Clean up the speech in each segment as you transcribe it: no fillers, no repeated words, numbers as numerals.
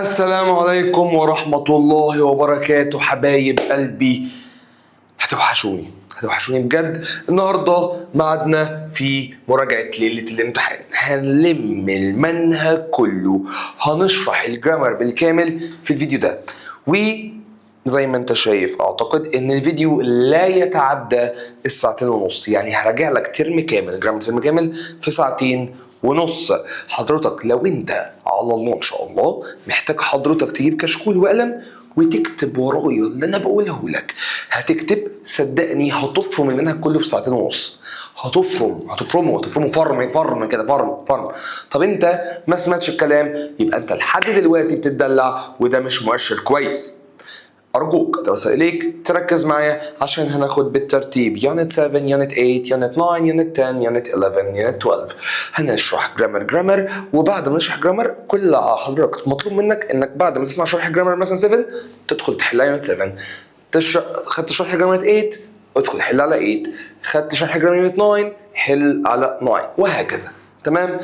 السلام عليكم ورحمة الله وبركاته حبايب قلبي. هتوحشوني بجد. النهاردة معادنا في مراجعة ليلة الامتحان. هنلم المنهج كله، هنشرح الجرامر بالكامل في الفيديو ده. وزي ما انت شايف اعتقد ان الفيديو لا يتعدى الساعتين ونص، يعني هراجع لك ترم كامل، جرامر ترم كامل في ساعتين ونص. حضرتك لو انت على الله ما شاء الله محتاج حضرتك تجيب كشكول وقلم وتكتب ورايا اللي انا بقوله لك. هتكتب صدقني هتفرم المنهج كله في ساعتين ونص. هتفرمه فرم كده، فرم. طب انت ما سمعتش الكلام، يبقى انت لحد دلوقتي بتدلع، وده مش مؤشر كويس. أرجوك أتوسل إليك تركز معايا عشان هناخد بالترتيب يونت 7 يونت 8 يونت 9 يونت 10 يونت 11 يونت 12. هنشرح جرامر، وبعد ما نشرح جرامر كل حضرتك مطلوب منك إنك بعد ما تسمع شرح جرامر مثلا 7 تدخل تحل يونت 7. خدت شرح جرامر 8 ادخل حل على 8. خدت شرح جرامر يونت 9 حل على 9 وهكذا. تمام؟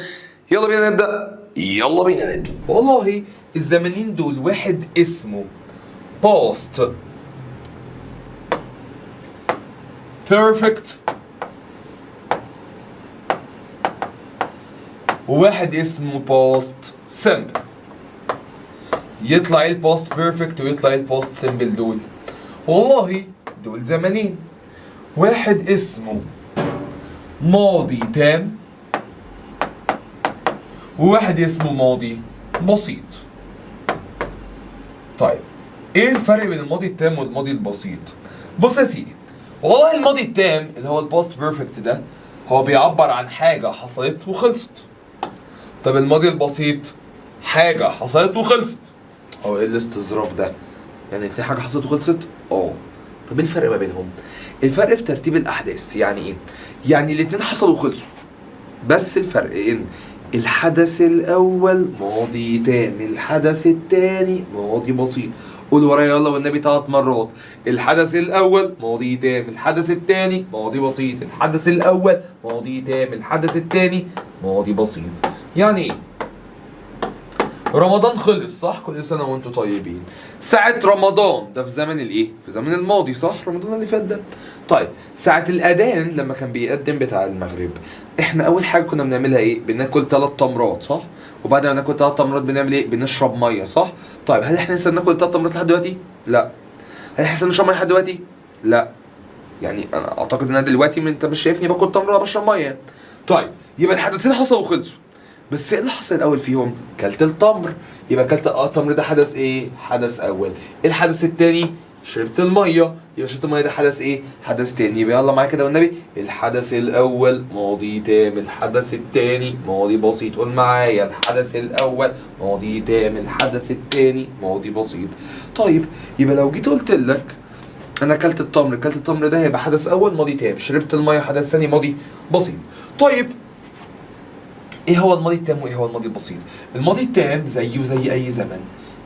يلا بينا نبدأ. والله الزمانين دول واحد اسمه past perfect وواحد اسمه past simple. يطلع ايه الباست بيرفكت ويطلع ايه الباست سيمبل دول؟ والله دول زمانين، واحد اسمه ماضي تام وواحد اسمه ماضي بسيط. طيب ايه الفرق بين الماضي التام والماضي البسيط؟ بص يا سيدي، والله الماضي التام اللي هو الباست بيرفكت ده هو بيعبر عن حاجة حصلت وخلصت. طب الماضي البسيط حاجة حصلت وخلصت. هو ايه الاستظراف ده؟ يعني دي حاجة حصلت وخلصت؟ طب ايه الفرق ما بينهم؟ الفرق في ترتيب الأحداث. يعني ايه؟ يعني الاتنين حصلوا وخلصوا، بس الفرق ان الحدث الأول ماضي تام، الحدث التاني ماضي بسيط. قول ورايا يلا والنبي 3 مرات. الحدث الأول ماضي تام، الحدث التاني ماضي بسيط، الحدث الأول ماضي تام، الحدث التاني ماضي بسيط. يعني ايه؟ رمضان خلص صح؟ كل سنة وانتم طيبين. ساعة رمضان ده في زمن الايه؟ في زمن الماضي صح؟ رمضان اللي فات ده. طيب ساعة الأذان لما كان بيقدم بتاع المغرب، احنا أول حاجة كنا بنعملها ايه؟ بناكل 3 تمرات صح؟ وبعد ما ناكل 3 تمرات بنعمل ايه؟ بنشرب مية صح؟ طيب هل احنا لسه بناكل 3 تمرات لحد دلوقتي؟ لا. هل احنا لسه بنشرب مية لحد دلوقتي؟ لا. يعني أنا أعتقد إن أنا دلوقتي أنت مش شايفني باكل تمرة بشرب مية. طيب يبقى الحدثين حصلوا وخلصوا. بس ايه اللي حصل الاول فيهم؟ كلت التمر، يبقى كلت التمر ده حدث ايه؟ حدث اول. الحدث الثاني شربت الميه، يبقى شربت الميه ده حدث ايه؟ حدث ثاني. يبقى يلا معايا كده والنبي، الحدث الاول ماضي تام، الحدث الثاني ماضي بسيط. قول معايا، الحدث الاول ماضي تام، الحدث الثاني ماضي بسيط. طيب يبقى لو جيت قلت لك انا كلت التمر ده هيبقى حدث اول ماضي تام، شربت الميه حدث ثاني ماضي بسيط. طيب ايه هو الماضي التام وايه هو الماضي البسيط؟ الماضي التام زيه زي اي زمن،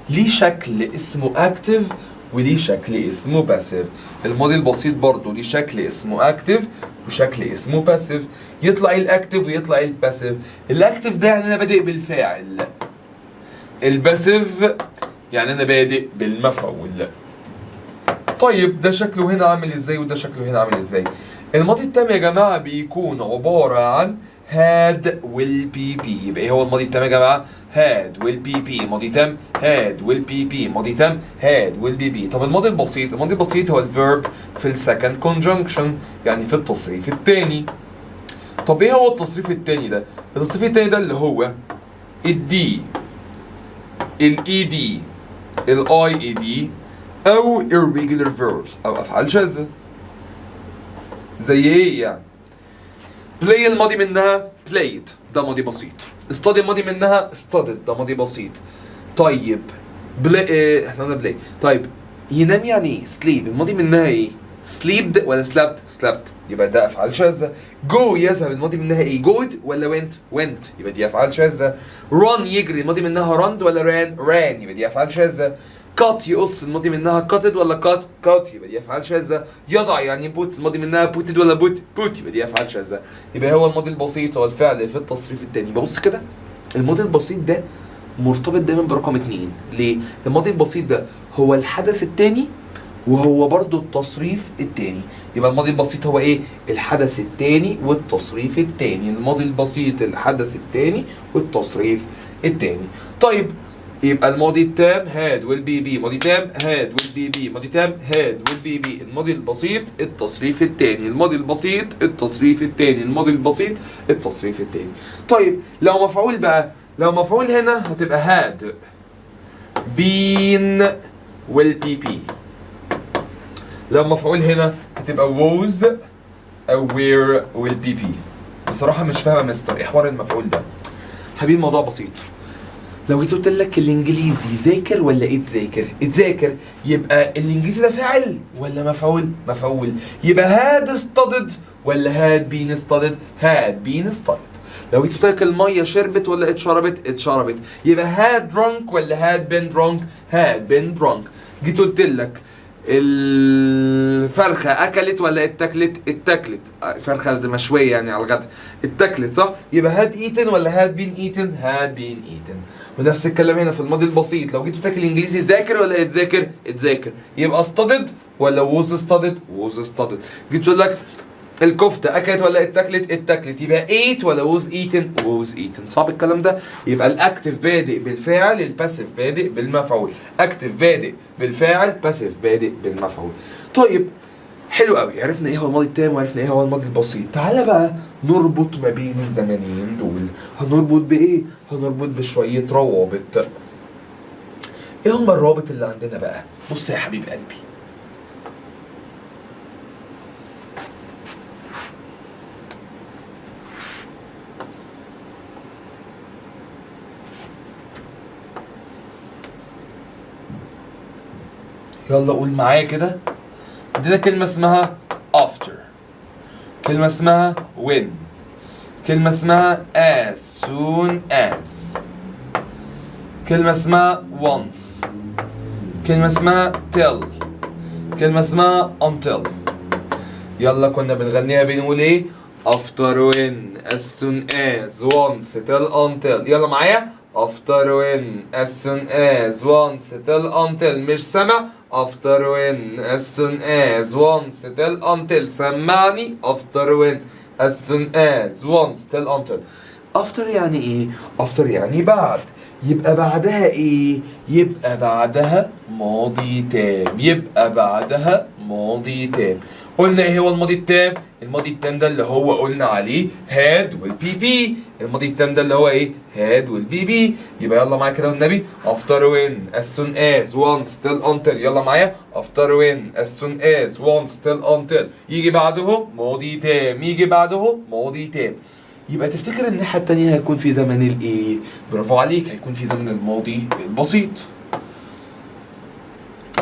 ليه شكل اسمه اكتف وليه شكل اسمه باسيف. الماضي البسيط برضه ليه شكل اسمه اكتف وشكل اسمه باسيف. يطلع ايه الاكتف ويطلع ايه الباسيف؟ الاكتف ده يعني انا بادئ بالفاعل، الباسيف يعني انا بادئ بالمفعول. طيب ده شكله هنا عامل ازاي وده شكله هنا عامل ازاي؟ الماضي التام يا جماعه بيكون عباره عن هاد والبي بي. يبقى ايه هو الماضي التام يا جماعه؟ هاد والبي بي. ماضي تام هاد والبي بي، ماضي تام هاد والبي بي. طب الماضي البسيط، الماضي البسيط هو الفيرب في السكند كونجنكشن، يعني في التصريف الثاني. طب ايه هو التصريف الثاني ده؟ التصريف الثاني ده اللي هو الدي، الاي دي، الاي اي دي، او irregular verbs او افعال شاذة. زي ايه يعني؟ play الماضي منها played ده ماضي بسيط. study الماضي منها studied ده ماضي بسيط. طيب احنا قلنا play. طيب ينام يعني ايه؟ sleep الماضي منها ايه؟ slept ولا slept؟ يبقى ده افعال شاذة. go يذهب الماضي منها ايه؟ good ولا went؟ يبقى دي افعال شاذة. run يجري الماضي منها run ولا ran؟ يبقى دي افعال شاذة. cut يقص الماضي منها cutted ولا cut؟ يبقى دي افعال شاذة. يضع يعني put الماضي منها putted ولا put؟ يبقى دي افعال شاذة. يبقى هو الماضي البسيط هو الفعل في التصريف الثاني. ببص كده، الماضي البسيط ده مرتبط دايما برقم 2. ليه؟ الماضي البسيط ده هو الحدث التاني وهو برضو التصريف التاني. يبقى الماضي البسيط هو ايه؟ الحدث التاني والتصريف التاني. الماضي البسيط الحدث التاني والتصريف التاني. طيب يبقى الماضي التام had will be be، ماضي تام had will be be، ماضي تام had will be be. الماضي البسيط التصريف التاني، الماضي البسيط التصريف التاني، الماضي البسيط التصريف التاني. طيب لو مفعول بقى، لو مفعول هنا هتبقى had been will be be. لو مفعول هنا هتبقى was أو were will be be. بصراحة مش فاهمة مستر ايه حوار المفعول ده. حبيبي الموضوع بسيط. لو جيت قلت لك الانجليزي ذاكر ولا اتذاكر؟ اتذاكر، يبقى الانجليزي ده فاعل ولا مفعول؟ مفعول. يبقى had studied ولا had been studied؟ had been studied. لو جيت قلت لك الميه شربت ولا اتشربت؟ اتشربت. يبقى had drunk ولا had been drunk؟ had been drunk. جيت قلت لك الفرخة أكلت ولا اتاكلت؟ اتاكلت. فرخة مشوية يعني على الغدا. اتاكلت صح؟ يبقى had eaten ولا had been eaten؟ had been eaten. ونفس الكلام هنا في الماضي البسيط. لو جيت قلت لك الإنجليزي ذاكر ولا اتذاكر؟ اتذاكر. يبقى studied ولا was studied؟ was studied. جيت قلت لك الكفتة أكلت ولا اتاكلت؟ اتاكلت. يبقى ate ولا was eaten؟ was eaten. صعب الكلام ده؟ يبقى الأكتف بادئ بالفاعل، الباسيف بادئ بالمفعول. أكتف بادئ بالفاعل، باسيف بادئ بالمفعول. طيب حلو قوي، عرفنا ايه هو الماضي التام وعرفنا ايه هو الماضي البسيط. تعالى بقى نربط ما بين الزمنين دول. هنربط بإيه؟ هنربط بشوية روابط. ايه هم الروابط اللي عندنا بقى؟ بص يا حبيب قلبي، يلا قول معايا كده. عندنا كلمة اسمها after، كلمة اسمها when، كلمة اسمها as soon as، كلمة اسمها once، كلمة اسمها till، كلمة اسمها until. يلا كنا بنغنيها بنقول ايه؟ after when as soon as once till until. يلا معايا after when as soon as once till until. مش سامع؟ after when as soon as once till until. سمعني after when as soon as once till until. after يعني ايه؟ after يعني بعد. يبقى بعدها ايه؟ يبقى بعدها ماضي تام، يبقى بعدها ماضي تام. قلنا ايه هو الماضي التام؟ الماضي التام ده اللي هو قلنا عليه had will be be. الماضي التام ده اللي هو ايه؟ had will be be. يبقى يلا معايا كده والنبي after when as soon as once till until. يلا معايا after when as soon as once till until. يجي بعدهم ماضي تام، يجي بعدهم ماضي تام. يبقى تفتكر الناحية التانية هيكون في زمن الايه؟ برافو عليك، هيكون في زمن الماضي البسيط.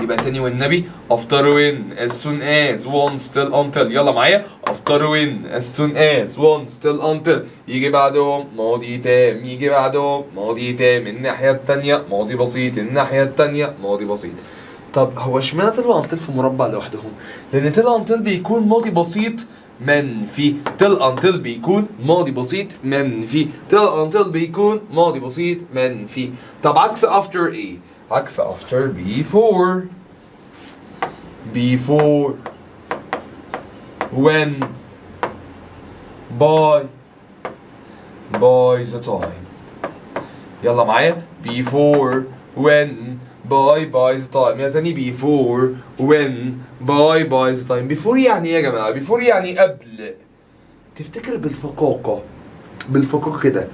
يبقى تاني والنبي after when as soon as once till until. يلا معايا after when as soon as once till until. يجي بعدهم ماضي تام، يجي بعدهم ماضي تام. الناحية التانية ماضي بسيط، الناحية التانية ماضي بسيط. طب هو اشمعنى till until في مربع لوحدهم؟ لأن till until بيكون ماضي بسيط منفي. till until بيكون ماضي بسيط منفي. till until بيكون ماضي بسيط منفي. طب عكس after ايه؟ عكس after before. before when by the time. يلا معايا before when by the time. يا تاني before when by the time. before يعني ايه يا جماعة؟ before يعني قبل. تفتكر بالفقاقة، بالفقاقة كده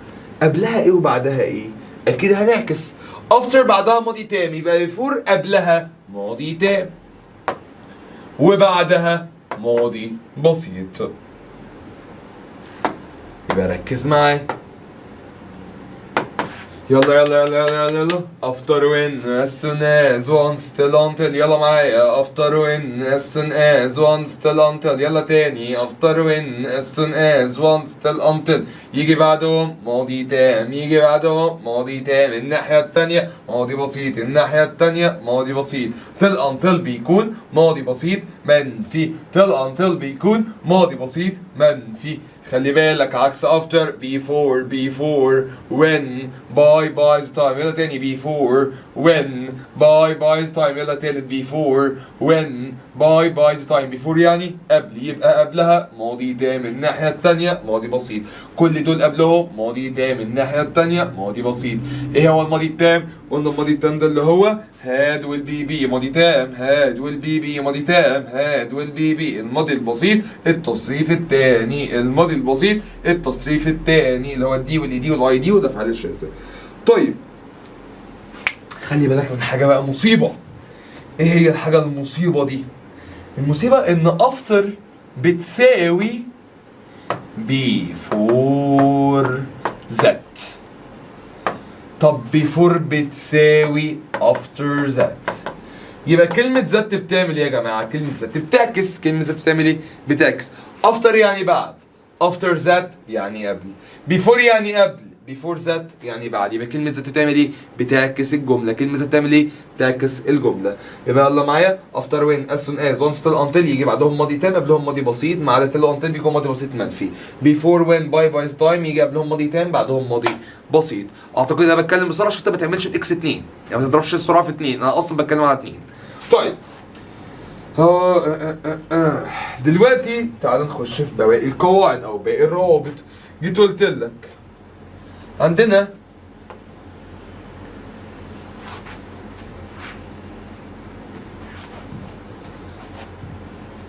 قبلها ايه وبعدها ايه؟ اكيد هنعكس. after بعدها ماضي تام، يبقى before قبلها ماضي تام وبعدها ماضي بسيط. يبقى ركز معايا. يلا يلا يلا يلا يلا يلا after when as soon as once till until. يلا معايا after when as soon as once till until. يلا تاني after when as soon as once till until. يجي بعدهم ماضي تام، يجي بعدهم ماضي تام. الناحية التانية ماضي بسيط، الناحية التانية ماضي بسيط. till until بيكون ماضي بسيط منفي، till until بيكون ماضي بسيط منفي. خلي بالك عكس after before when by time يلا تاني before when by time يلا تالت before when by time before يعني قبل، يبقى قبلها ماضي تام الناحية التانية ماضي بسيط، كل دول قبلهم ماضي تام الناحية التانية ماضي بسيط. ايه هو الماضي التام؟ قلنا الماضي التام ده اللي هو had will be ماضي تام، had will be ماضي تام، had will be الماضي البسيط التصريف التاني، الماضي البسيط التصريف التاني اللي هو الدي والاي دي والاي دي والافعال الشاذة. طيب خلي بالك من حاجة بقى مصيبة. ايه هي الحاجة المصيبة دي؟ المصيبة ان after بتساوي before that. طب before بتساوي after that. يبقى كلمة ذات بتعمل ايه يا جماعة؟ كلمة ذات بتعكس، كلمة ذات بتعمل ايه؟ بتعكس. after يعني بعد، after that يعني قبل، before يعني قبل، before that يعني بعد. يبقى كلمة ذات بتعمل ايه؟ بتعكس الجملة. كلمة ذات بتعمل ايه؟ بتعكس الجملة. يبقى يلا معايا after when as soon as once till until يجي بعدهم ماضي تام قبلهم ماضي بسيط، مع till until بيكون ماضي بسيط منفي. before when by time يجي قبلهم ماضي تام بعدهم ماضي بسيط. اعتقد انا بتكلم بسرعة عشان انت ما تعملش الاكس 2، يعني ما تضربش السرعة في 2، انا اصلا بتكلم على 2. طيب دلوقتي تعال نخش في بواقي القواعد او باقي الروابط. جيت قلت لك عندنا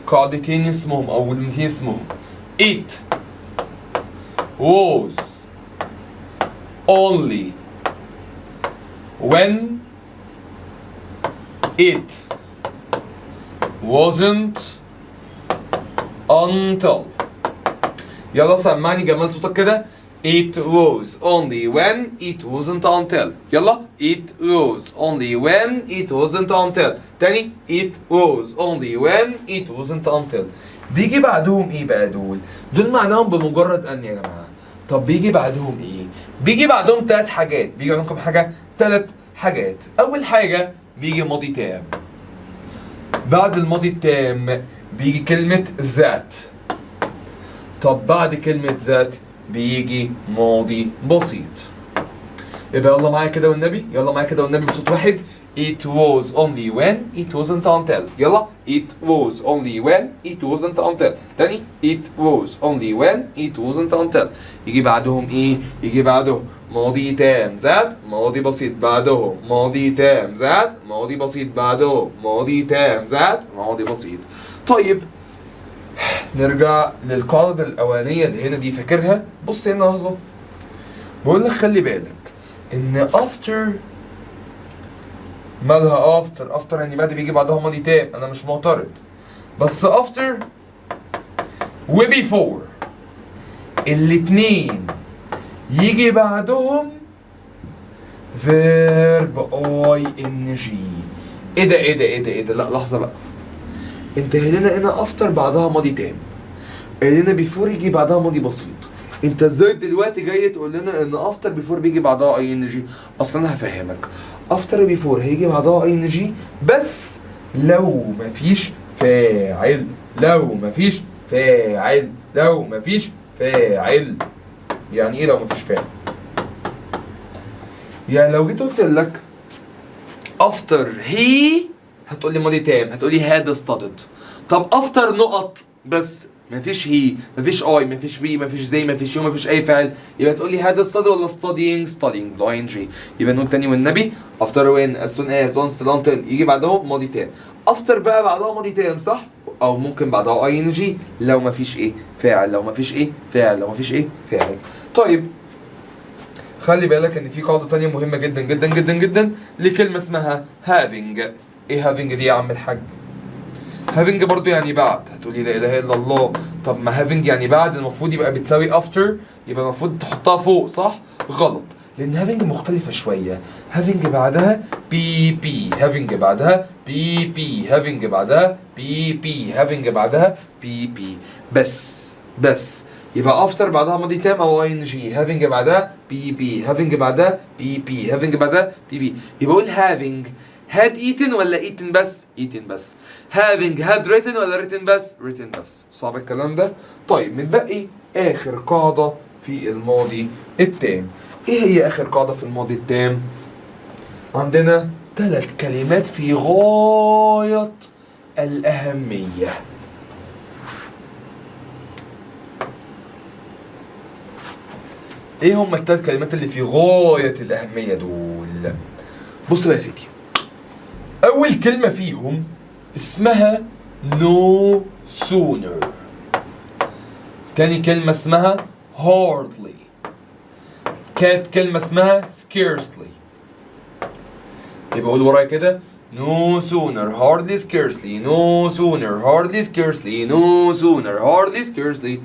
قاعدتين اسمهم او كلمتين اسمهم it was only when it wasn't until. يلا سمعني جمال صوتك كده. It was only when it wasn't until. يلا it was only when it wasn't until. تاني it was only when it wasn't until. بيجي بعدهم ايه بقى دول؟ دول معناهم بمجرد ان يا جماعة. طب بيجي بعدهم ايه؟ بيجي بعدهم 3 حاجات. بيجي بعدهم حاجة 3 حاجات. أول حاجة بيجي ماضي تام. بعد الماضي التام بيجي كلمة ذات. طب بعد كلمة ذات بيجي ماضي بسيط. يبقى يلا معايا كده والنبي، يلا معايا كده والنبي بصوت واحد. It was only when it wasn't until. يلا it was only when it wasn't until. تاني it was only when it wasn't until. يجي بعدهم ايه؟ يجي بعدهم ماضي تام ذات ماضي بسيط، بعدهم ماضي تام ذات ماضي بسيط، بعدهم ماضي تام ذات ماضي بسيط. طيب نرجع للقاعدة الأولانية اللي هنا دي، فاكرها؟ بص هنا لحظة. بقول لك خلي بالك إن after مالها after يعني بعد بيجي بعدها ماضي تام، أنا مش معترض. بس after و before الاتنين يجي بعدهم verb ing. ايه ده لا لحظة بقى. انت هنا after بعدها ماضي تام، هنا before يجي بعدها ماضي بسيط. انت ازاي دلوقتي جاي تقول لنا ان after before بيجي بعدها ing؟ اصلا انا هفهمك. after before هيجي بعدها ing بس لو مفيش فاعل، لو مفيش فاعل، لو مفيش فاعل. يعني ايه لو مفيش فاعل؟ يعني لو جيت قلت لك after he هتقول لي ماضي تام، هتقول لي had studied. طب after نقط بس مفيش هي، مفيش اي، مفيش بي، مفيش زي، مفيش يو، مفيش اي فعل، يبقى تقول لي had studied ولا studying ing. يبقى نقول تاني والنبي after when as soon as once till until يجي بعدهم ماضي تام. after بقى بعدها ماضي تام صح؟ او ممكن بعدها ing لو مفيش ايه فاعل، لو مفيش ايه فاعل، لو مفيش ايه فاعل. طيب خلي بالك ان في قاعدة تانية مهمة جدا جدا جدا جدا لكلمة اسمها having. ايه having دي يا عم الحاج؟ having برضو يعني بعد. هتقولي لا اله الا الله. طب ما having يعني بعد المفروض يبقى بتساوي after، يبقى المفروض تحطها فوق صح؟ غلط، لان having مختلفة شوية. having بعدها بي، having بعدها بي، having بعدها بي، having بعدها بي. بس يبقى after بعدها ماضي تام او ing، having بعدها بي، having بعدها بي، having بعدها بي. يبقى اقول having had eaten ولا eaten بس؟ eaten بس. having had written ولا written بس؟ written بس. صعب الكلام ده؟ طيب متبقي آخر قاعدة في الماضي التام. إيه هي آخر قاعدة في الماضي التام؟ عندنا 3 كلمات في غاية الأهمية. إيه هم ال3 كلمات اللي في غاية الأهمية دول؟ بص بقى يا سيدي، أول كلمة فيهم اسمها no sooner. تاني كلمة اسمها hardly. كانت كلمة اسمها scarcely. يبقى قول ورايا كده no sooner hardly scarcely no sooner hardly scarcely no sooner hardly scarcely.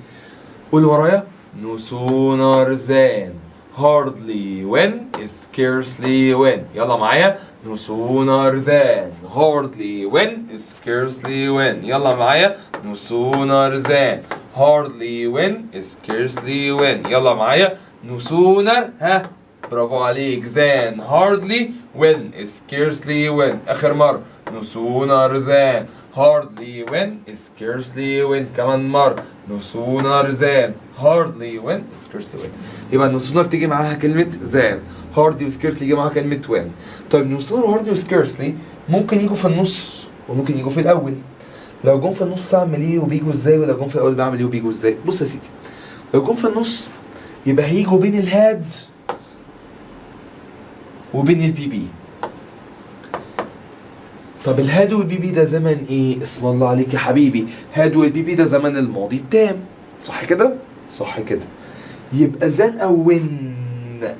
قول ورايا no sooner than hardly when scarcely when. يلا معايا no sooner than hardly when scarcely when. يلا معايا no sooner than hardly when scarcely when. يلا معايا no sooner ها برافو عليك than hardly when scarcely when. آخر مرة no sooner than hardly when scarcely when. كمان مرة no sooner than hardly when scarcely when. يبقى no sooner تيجي معاها كلمة than، hardly و scarcely يجي معاها كلمة when. طيب no sooner و hardly و scarcely ممكن يجوا في النص وممكن يجوا في الأول. لو جم في النص أعمل إيه وبيجوا إزاي؟ ولو جم في الأول بعمل إيه وبيجوا إزاي؟ بص يا سيدي، لو جم في النص يبقى هيجوا بين الهاد وبين البي بي. طب الهاد والبي بي ده زمن ايه؟ اسم الله عليك يا حبيبي، هاد والبي بي ده زمن الماضي التام، صح كده؟ صح كده. يبقى زن او ون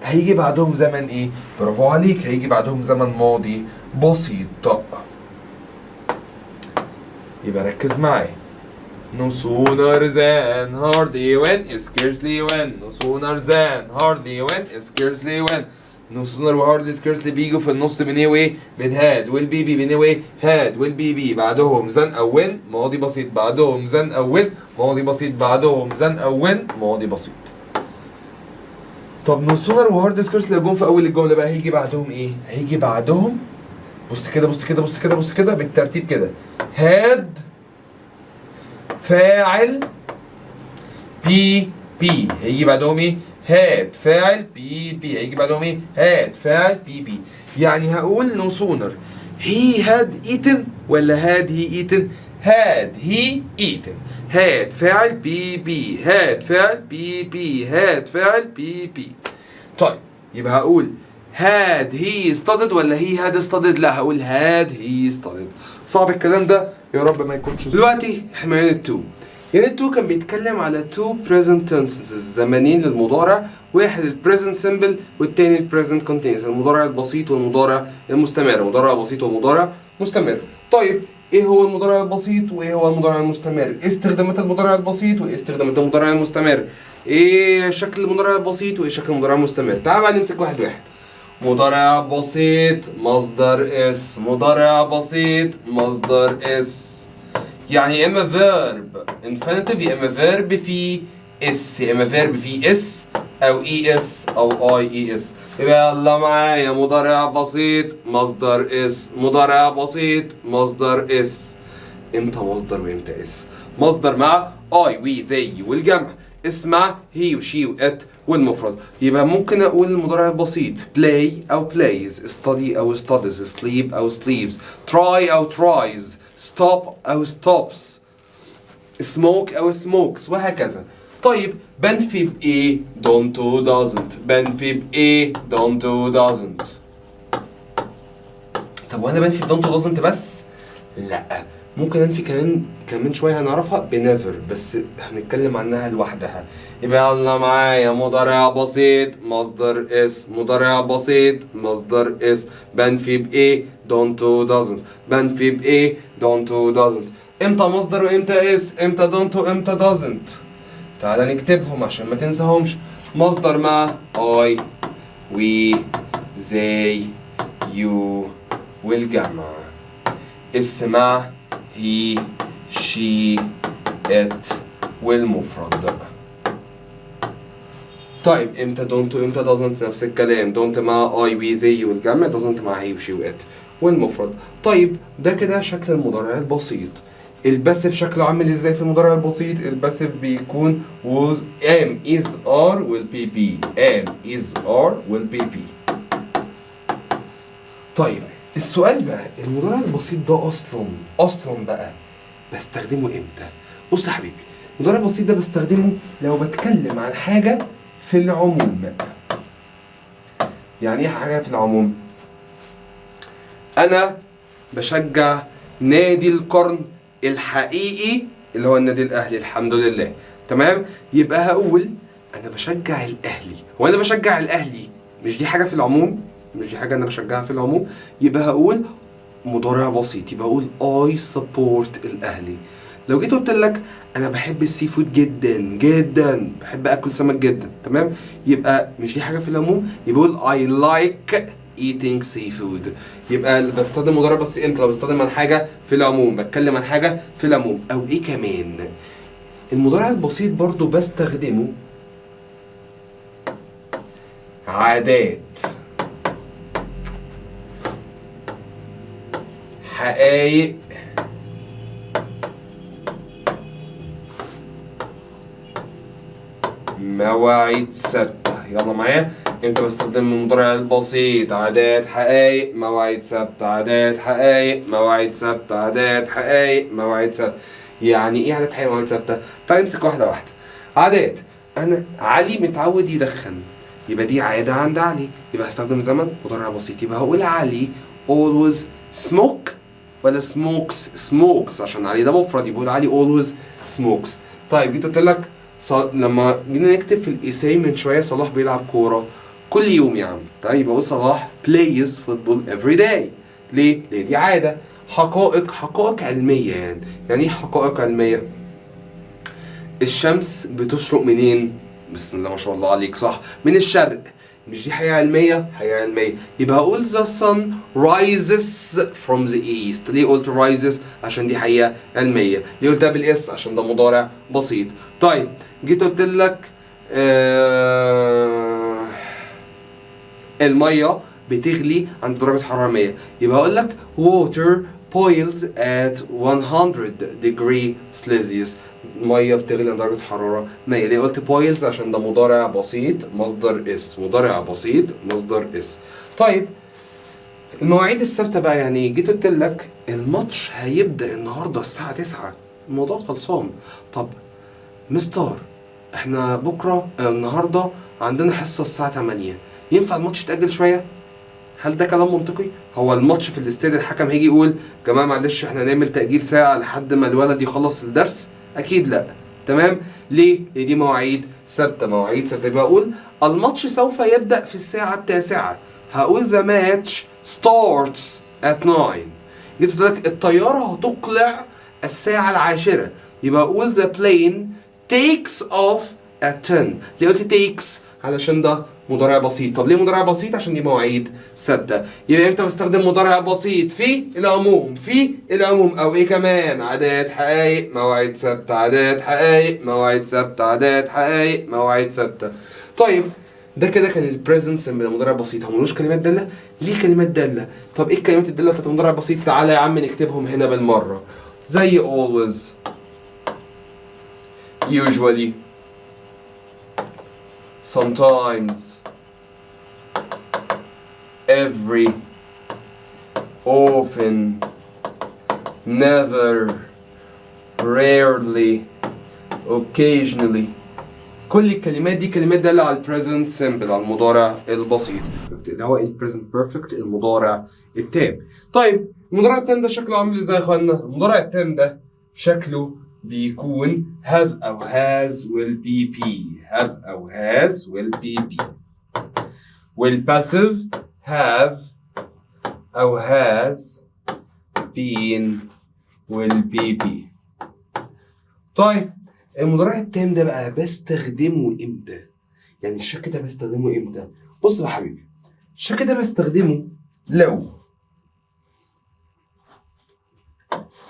هيجي بعدهم زمن ايه؟ برافو عليك، هيجي بعدهم زمن ماضي بسيط. يبقى ركز معايا. No sooner than hardly when scarcely when. No sooner than hardly when scarcely when. No sooner و hardly scarcely بيجوا في النص بين ايه وايه؟ بين هاد والبي بي. بين ايه وايه؟ هاد والبي بي. بعدهم زن او when ماضي بسيط. بعدهم زن او when ماضي بسيط. بعدهم زن او when ماضي بسيط. طب no sooner و hardly scarcely لو جم في اول الجمله بقى هيجي بعدهم ايه؟ هيجي بعدهم بص كده بص كده بص كده بص كده بالترتيب كده. هاد فاعل بي بي هيجي بعدهم ايه؟ هاد فاعل بي بي. هيجي بعدهم ايه؟ هاد فاعل بي بي. يعني هقول نو سونر هي هاد ايتن ولا هاد هي ايتن؟ هاد هي ايتن. هاد فاعل بي بي. هاد فاعل بي بي. هاد فاعل بي بي. طيب يبقى هقول هاد هي studied ولا هي هاد studied؟ لا هقول هاد هي studied. صعب الكلام ده؟ يا رب ما يكونش. دلوقتي احنا يونت 2. يونت 2 كان بيتكلم على 2 present tenses زمانين للمضارع، واحد ال present simple والتاني ال present continuous، المضارع البسيط والمضارع المستمر. مضارع بسيط ومضارع مستمر. طيب ايه هو المضارع البسيط وايه هو المضارع المستمر؟ ايه استخدامات المضارع البسيط وايه استخدامات المضارع المستمر؟ ايه شكل المضارع البسيط وايه شكل المضارع المستمر؟ تعال بقى نمسك واحد واحد. مضارع بسيط مصدر اس. مضارع بسيط مصدر اس. يعني يا اما فيرب انفينيتيف يا اما فيرب في اس، يا اما فيرب في اس او اي اس او اي اي اس. يبقى يلا معايا مضارع بسيط مصدر اس. مضارع بسيط مصدر اس. امتى مصدر وامتى اس؟ مصدر مع اي وي ذي والجمع، اس مع هي وشي وات والمفرد. يبقى ممكن اقول المضارع البسيط play او plays، study او studies، sleep او sleeps، try او tries، stop او stops، smoke او smokes وهكذا. طيب بنفي بايه؟ don't و doesn't. بنفي بايه؟ don't و doesn't. طب وانا بنفي don't و doesn't بس؟ لا، ممكن انفي كمان شويه هنعرفها بنيفر، بس هنتكلم عنها لوحدها. يبقى يلا معايا مضارع بسيط مصدر اس. مضارع بسيط مصدر اس. بنفي بايه؟ don't و doesn't. بنفي بايه؟ don't و doesn't. امتى مصدر وامتى اس؟ امتى don't وامتى doesn't؟ تعالى نكتبهم عشان ما تنساهمش. مصدر مع I we they you والجمع. اس مع he she it والمفرد. طيب امتى don't وامتى doesn't؟ نفس الكلام. don't مع I we they والجمع. doesn't مع he she و it والمفرد. طيب ده كده شكل المضارع البسيط. الباسيف شكله عامل ازاي في المضارع البسيط؟ الباسيف بيكون was am is are will be be am is are will be be. طيب السؤال بقى، المضارع البسيط ده اصلا بقى بستخدمه امتى؟ بص يا حبيبي، المضارع البسيط ده بستخدمه لو بتكلم عن حاجة في العموم. يعني ايه حاجة في العموم؟ انا بشجع نادي القرن الحقيقي اللي هو النادي الاهلي الحمد لله، تمام؟ يبقى هقول انا بشجع الاهلي. هو انا بشجع الاهلي مش دي حاجه في العموم؟ مش دي حاجه انا بشجعها في العموم؟ يبقى هقول مضارع بسيط، يبقى اقول I support الاهلي. لو جيت قلت لك انا بحب السي فود جدا جدا، بحب اكل سمك جدا، تمام؟ يبقى مش دي حاجه في العموم، يبقى اقول I like eating seafood. يبقى بستخدم مضارع بس امتى؟ لو بستخدم عن حاجه في العموم، بتكلم عن حاجه في العموم. او ايه كمان؟ المضارع البسيط برضو بستخدمه عادات، حقايق، مواعيد ثابتة. يلا معايا، امتى بستخدم المضارع البسيط؟ عادات، حقايق، مواعيد ثابتة. عادات، حقايق، مواعيد ثابتة. عادات، حقايق، مواعيد ثابتة. يعني ايه عادات، حقايق، مواعيد ثابتة؟ تعالى نمسك واحدة واحدة. عادات، انا علي متعود يدخن، يبقى دي عادة عند علي، يبقى هستخدم زمن مضارع بسيط. يبقى هقول علي always smoke ولا smokes عشان علي ده مفرد، يبقى علي always smokes. طيب جيت قلت لك لما جينا نكتب في الايساي من شويه صلاح بيلعب كوره كل يوم يا عم، طيب يبقى صلاح plays football every day. ليه؟ ليه دي عاده. حقائق علميه يعني ايه حقائق علميه؟ الشمس بتشرق منين؟ بسم الله ما شاء الله عليك، صح، من الشرق. مش دي حقيقة علمية؟ حقيقة علمية. يبقى هقول the sun rises from the east. ليه قلت rises؟ عشان دي حقيقة علمية. ليه قلتها بالاس؟ عشان ده مضارع بسيط. طيب جيت قلت لك المية بتغلي عند درجة حرارة 100، يبقى هقول لك water boils at 100 degree Celsius. ميه بتغلي عند درجة حرارة 100. ليه قلت boils؟ عشان ده مضارع بسيط مصدر اس. مضارع بسيط مصدر اس. طيب المواعيد الثابتة بقى يعني جيت قلت لك الماتش هيبدأ النهاردة الساعة 9، الموضوع خلصان. طب مستر احنا بكرة النهاردة عندنا حصة الساعة 8، ينفع الماتش يتأجل شوية؟ هل ده كلام منطقي؟ هو الماتش في الاستاد الحكم هيجي يقول جماعة معلش احنا نعمل تأجيل ساعة لحد ما الولد يخلص الدرس؟ أكيد لأ، تمام؟ ليه؟ لأن دي مواعيد ثابتة. مواعيد ثابتة. يبقى أقول الماتش سوف يبدأ في الساعة 9. هقول the match starts at 9. جيت قلت لك الطيارة هتقلع الساعة 10، يبقى أقول the plane takes off at 10. ليه قلت takes؟ علشان ده مضارع بسيط. طب ليه مضارع بسيط؟ عشان دي مواعيد ثابته. يبقى امتى بستخدم مضارع بسيط؟ في العموم. في العموم. او ايه كمان؟ عادات، حقايق، مواعيد ثابته. عادات، حقايق، مواعيد ثابته. عادات، حقايق، مواعيد ثابته. طيب ده كده كان البريزنت سمبل المضارع البسيط. هو ملوش كلمات داله؟ ليه كلمات داله. طب ايه الكلمات الداله بتاعت المضارع البسيط؟ تعالى يا عم نكتبهم هنا بالمره. زي always، usually، sometimes، every، often، never، rarely، occasionally. كل الكلمات دي كلمات دالة على البريزنت سيمبل، على المضارع البسيط اللي هو البريزنت بيرفكت، المضارع التام. طيب المضارع التام ده شكله عامل ازاي يا اخوانا؟ المضارع التام ده شكله بيكون have أو has will be be. have أو has will be be. والباسيف have أو has been will be be. طيب المضارع التام ده بقى بستخدمه امتى؟ يعني الشك ده بستخدمه امتى؟ بص يا حبيبي، الشك ده بستخدمه لو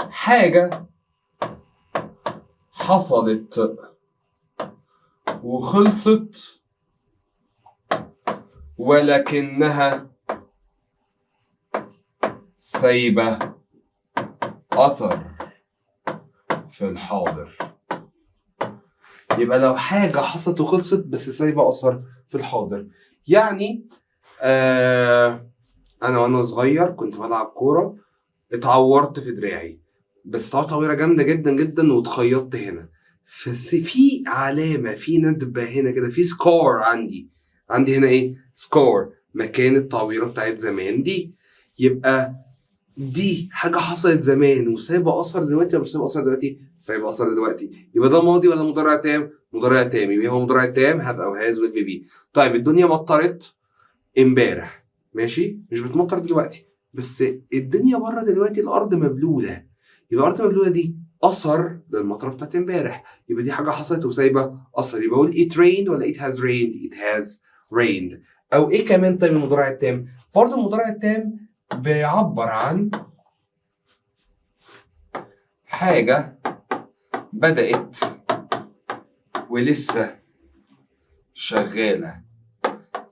حاجة حصلت وخلصت ولكنها سايبة أثر. في الحاضر. يبقى لو حاجة حصلت وخلصت بس سايبة أثر في الحاضر. يعني أنا وأنا صغير كنت بلعب كورة، اتعورت في دراعي، بس تعويرة جامدة جدا جدا واتخيطت هنا. في علامة، في ندبة هنا كده، في سكور عندي هنا ايه؟ سكور مكان التعويرة بتاعت زمان دي. يبقى دي حاجة حصلت زمان وسايبة أثر دلوقتي ولا مش سايبة أثر دلوقتي؟ سايبة أثر دلوقتي. يبقى ده ماضي ولا مضارع تام؟ مضارع تام. يبقى هو مضارع تام have أو has will be. طيب الدنيا مطرت امبارح، ماشي؟ مش بتمطر دلوقتي، بس الدنيا بره دلوقتي الأرض مبلولة. يبقى الأرض المبلولة دي أثر للمطرة بتاعت امبارح. يبقى دي حاجة حصلت وسايبة أثر. يبقى أقول it rained ولا it has rained؟ it has rained. أو إيه كمان؟ طيب المضارع التام برضه، المضارع التام بيعبر عن حاجة بدأت ولسه شغالة.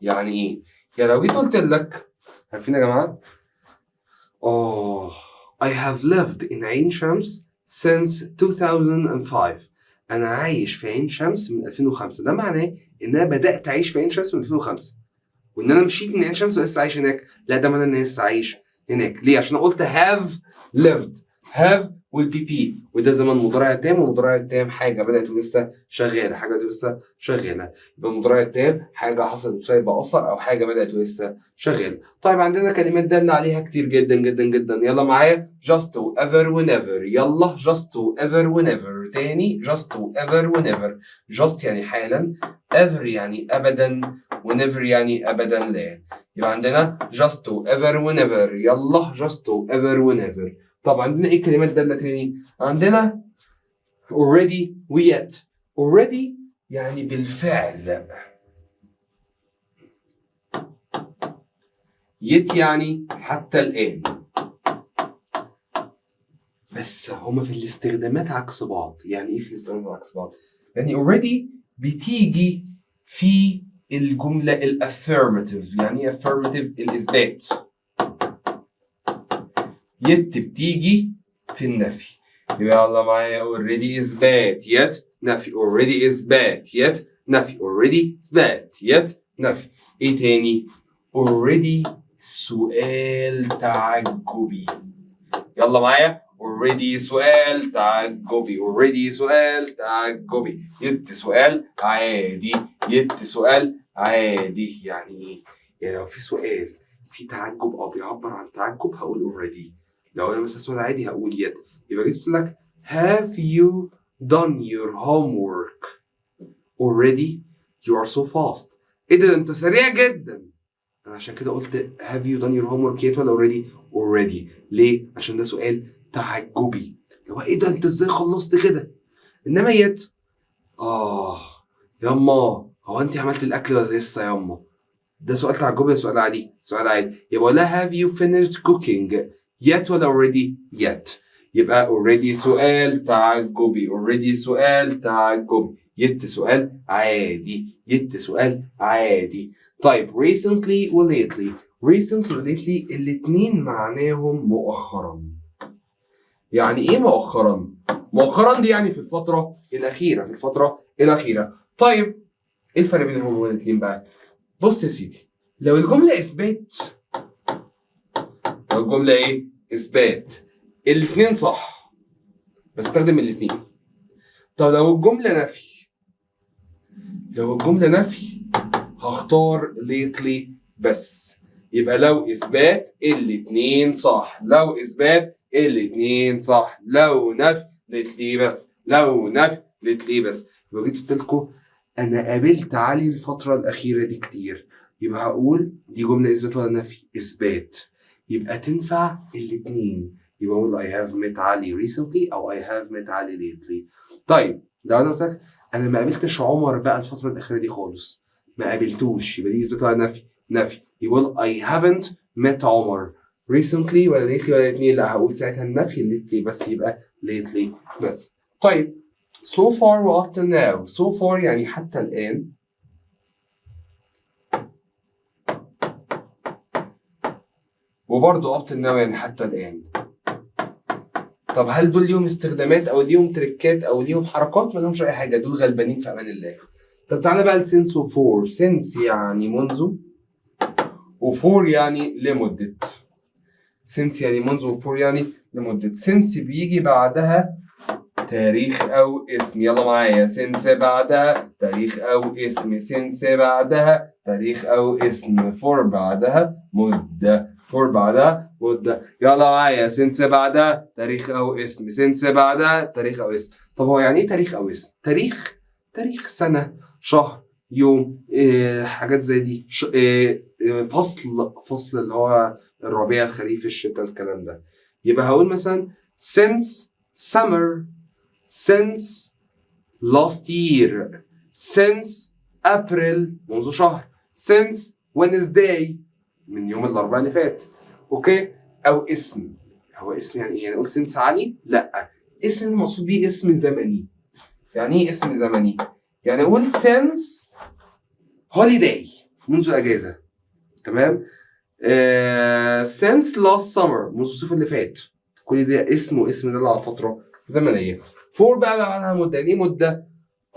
يعني إيه؟ يعني لو جيت قلت لك، عارفين يا جماعة؟ I have lived in عين شمس since 2005. أنا عايش في عين شمس من 2005. ده معناه إن أنا بدأت أعيش في عين شمس من 2005. وإن أنا مشيت من عين شمس ولسه عايش هناك. لا، ده معناه إن أنا لسه عايش هناك. ليه؟ عشان أنا قلت have lived. have والبي وده زمان مضارع تام، والمضارع التام حاجه بدات ولسه شغاله، حاجه بدات ولسه شغاله. يبقى المضارع التام حاجه حصلت وسايبه اثر، او حاجه بدات ولسه شغاله. طيب عندنا كلمات دل عليها كتير جدا جدا جدا. يلا معايا just whenever whenever. يلا just whenever whenever. تاني just whenever whenever. just يعني حالا، ever يعني ابدا، whenever يعني ابدا لا. يبقى عندنا just whenever whenever. يلا just whenever whenever. طب عندنا ايه كلمات دالة تاني؟ عندنا already و yet. already يعني بالفعل. yet يعني حتى الآن. بس هما في الاستخدامات عكس بعض. يعني ايه في الاستخدامات عكس بعض؟ يعني already بتيجي في الجملة الافيرماتيف. يعني ايه affirmative؟ الإثبات. yet بتيجي في النفي. يبقى يلا معايا already إثبات yet نفي. already إثبات yet نفي. already إثبات yet نفي. إيه تاني؟ already سؤال تعجبي. يلا معايا already سؤال تعجبي. already سؤال تعجبي. yet سؤال عادي. yet سؤال عادي. يعني إيه؟ يعني لو في سؤال في تعجب أو بيعبر عن تعجب هقول already. لو انا مثلا سؤال عادي هقول yet. يبقى جيت قلت لك have you done your homework already؟ you are so fast. ايه ده انت سريع جدا. انا عشان كده قلت have you done your homework yet ولا already؟ ليه؟ عشان ده سؤال تعجبي. هو ايه ده انت ازاي خلصت كده؟ انما yet ياما هو انت عملت الاكل ولا لسه ياما؟ ده سؤال تعجبي ولا سؤال عادي؟ سؤال عادي. يبقى لا have you finished cooking yet ولا already؟ yet. يبقى already سؤال تعجبي. already سؤال تعجبي. yet سؤال عادي. yet سؤال عادي. طيب recently و lately. recently و lately الاتنين معناهم مؤخرا. يعني ايه مؤخرا؟ مؤخرا دي يعني في الفترة الأخيرة. في الفترة الأخيرة. طيب ايه الفرق بينهم وبين الاتنين بقى؟ بص يا سيدي، لو الجملة إثبات، لو الجملة إيه؟ إثبات، الاتنين صح، بستخدم الاتنين. طب لو الجملة نفي، لو الجملة نفي هختار lately بس. يبقى لو إثبات الاتنين صح. لو إثبات الاتنين صح. لو نفي lately بس. لو نفي lately بس. يبقى جيت قلت لكم أنا قابلت علي الفترة الأخيرة دي كتير. يبقى هقول دي جملة إثبات ولا نفي؟ إثبات. يبقى تنفع الاتنين. يبقى أقول I have met علي recently أو I have met علي lately. طيب لو أنا قلت لك أنا ما قابلتش عمر بقى الفترة الأخيرة دي خالص، ما قابلتوش، يبقى دي إثبات ولا نفي؟ نفي. يبقى I haven't met عمر recently ولا lately ولا الاتنين؟ لا، هقول ساعتها النفي lately بس. يبقى lately بس. طيب so far و up till now. so far يعني حتى الآن، وبرضه up till now يعني حتى الآن. طب هل دول ليهم استخدامات او ليهم تريكات او ليهم حركات؟ ما لهمش اي حاجه، دول غلبانين في امان الله. طب تعالى بقى لسنس وفور. سنس يعني منذ، وفور يعني لمده. سنس يعني منذ، وفور يعني لمده. سنس بيجي بعدها تاريخ او اسم. يلا معايا، سنس بعدها تاريخ او اسم. سنس بعدها تاريخ او اسم. فور بعدها مده. فور بعدها مده. يلا معايا، سنس بعدها تاريخ او اسم. سنس بعدها تاريخ او اسم. طب هو يعني ايه تاريخ او اسم؟ تاريخ سنه، شهر، يوم، حاجات زي دي. فصل اللي هو الربيع، الخريف، الشتاء، الكلام ده. يبقى هقول مثلا since summer, since last year, since April منذ شهر، since Wednesday من يوم الأربعاء اللي فات. اوكي. او اسم. هو اسم يعني ايه؟ يعني اقول since علي؟ لا، اسم المقصود بيه اسم زمني. يعني ايه اسم زمني؟ يعني اقول since holiday منذ الاجازه. تمام. since last summer منذ الصيف اللي فات. كل ده اسم دل على فتره زمنيه. فور بقى معناها مده. يعني ايه مده؟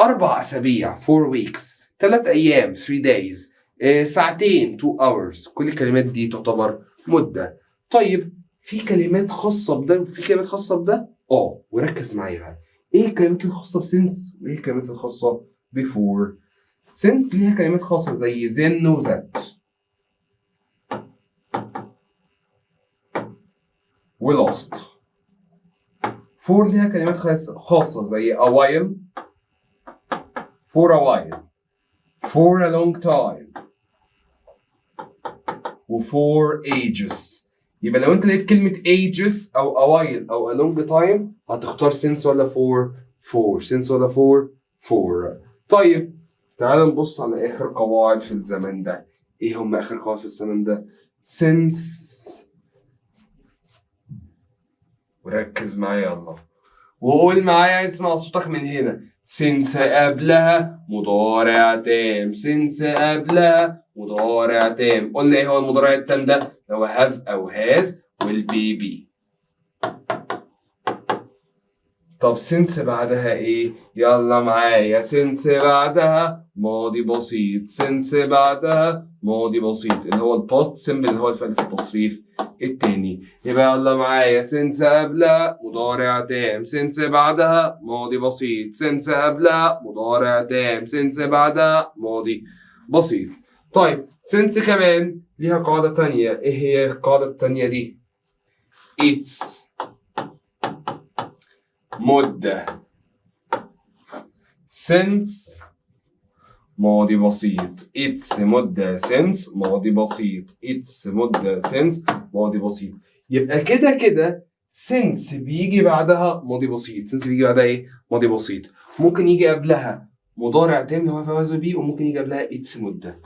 4 اسابيع 4 weeks، 3 ايام 3 days، ساعتين 2 hours. كل الكلمات دي تعتبر مده. طيب في كلمات خاصه بده وفي كلمات خاصه بده. وركز معايا بقى، ايه الكلمات الخاصه بسنس وايه الكلمات الخاصه بفور؟ سنس ليها كلمات خاصه زي then وذات وlost. فور ليها كلمات خاصة زي a while، for a while، for a long time، و for ages. يبقى لو انت لقيت كلمة ages او a while او a long time هتختار since ولا for since ولا for. طيب تعال نبص على اخر قواعد في الزمن ده. ايه هم اخر قواعد في الزمن ده؟ since، وركز معايا يلا وقول معايا، اسمع صوتك من هنا. since قبلها مضارع تام. since قبلها مضارع تام. قلنا ايه هو المضارع التام ده؟ لو have او has will be. طب since بعدها ايه؟ يلا معايا، since بعدها ماضي بسيط. since بعدها ماضي بسيط اللي هو الباست سيمبل اللي هو الفعل في التصريف التاني. يبقى يلا معايا، since قبلها مضارع تام. since بعدها ماضي بسيط. since قبلها مضارع تام. since بعدها ماضي بسيط. طيب since كمان ليها قاعدة تانية. ايه هي القاعدة التانية دي؟ it's مدة. since ماضي بسيط. it's مدة. since ماضي بسيط. it's مدة. since ماضي بسيط. يبقى كده since بيجي بعدها ماضي بسيط. since بيجي بعدها ايه؟ ماضي بسيط. ممكن يجي قبلها مضارع تام اللي هو فعل بيه، وممكن يجي قبلها it's مدة.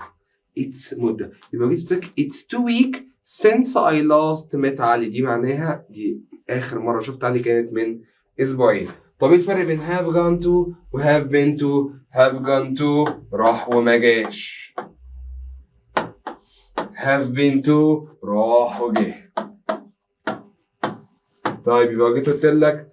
it's مدة. يبقى جيت قلت لك it's 2 weeks since I last met علي. دي معناها دي آخر مرة شفت علي كانت من أسبوعين. طب ايه الفرق بين have gone to و have been to؟ have gone to راح وما جاش. have been to راح وجه. طيب يبقى جيت قلت لك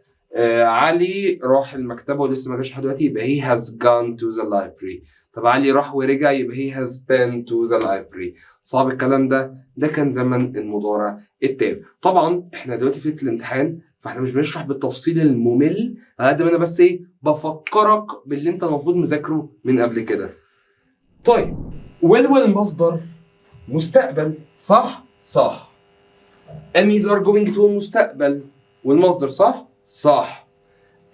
علي راح المكتبة ولسه ما جاش لحد دلوقتي، يبقى he has gone to the library. طب علي راح ورجع، يبقى he has been to the library. صعب الكلام ده؟ ده كان زمن المضارع التام. طبعا احنا دلوقتي في الامتحان، فاحنا مش بنشرح بالتفصيل الممل قد ما انا بس ايه بفكرك باللي انت المفروض مذاكره من قبل كده. طيب will المصدر مستقبل صح؟ صح. Emmys are going to مستقبل والمصدر صح؟ صح.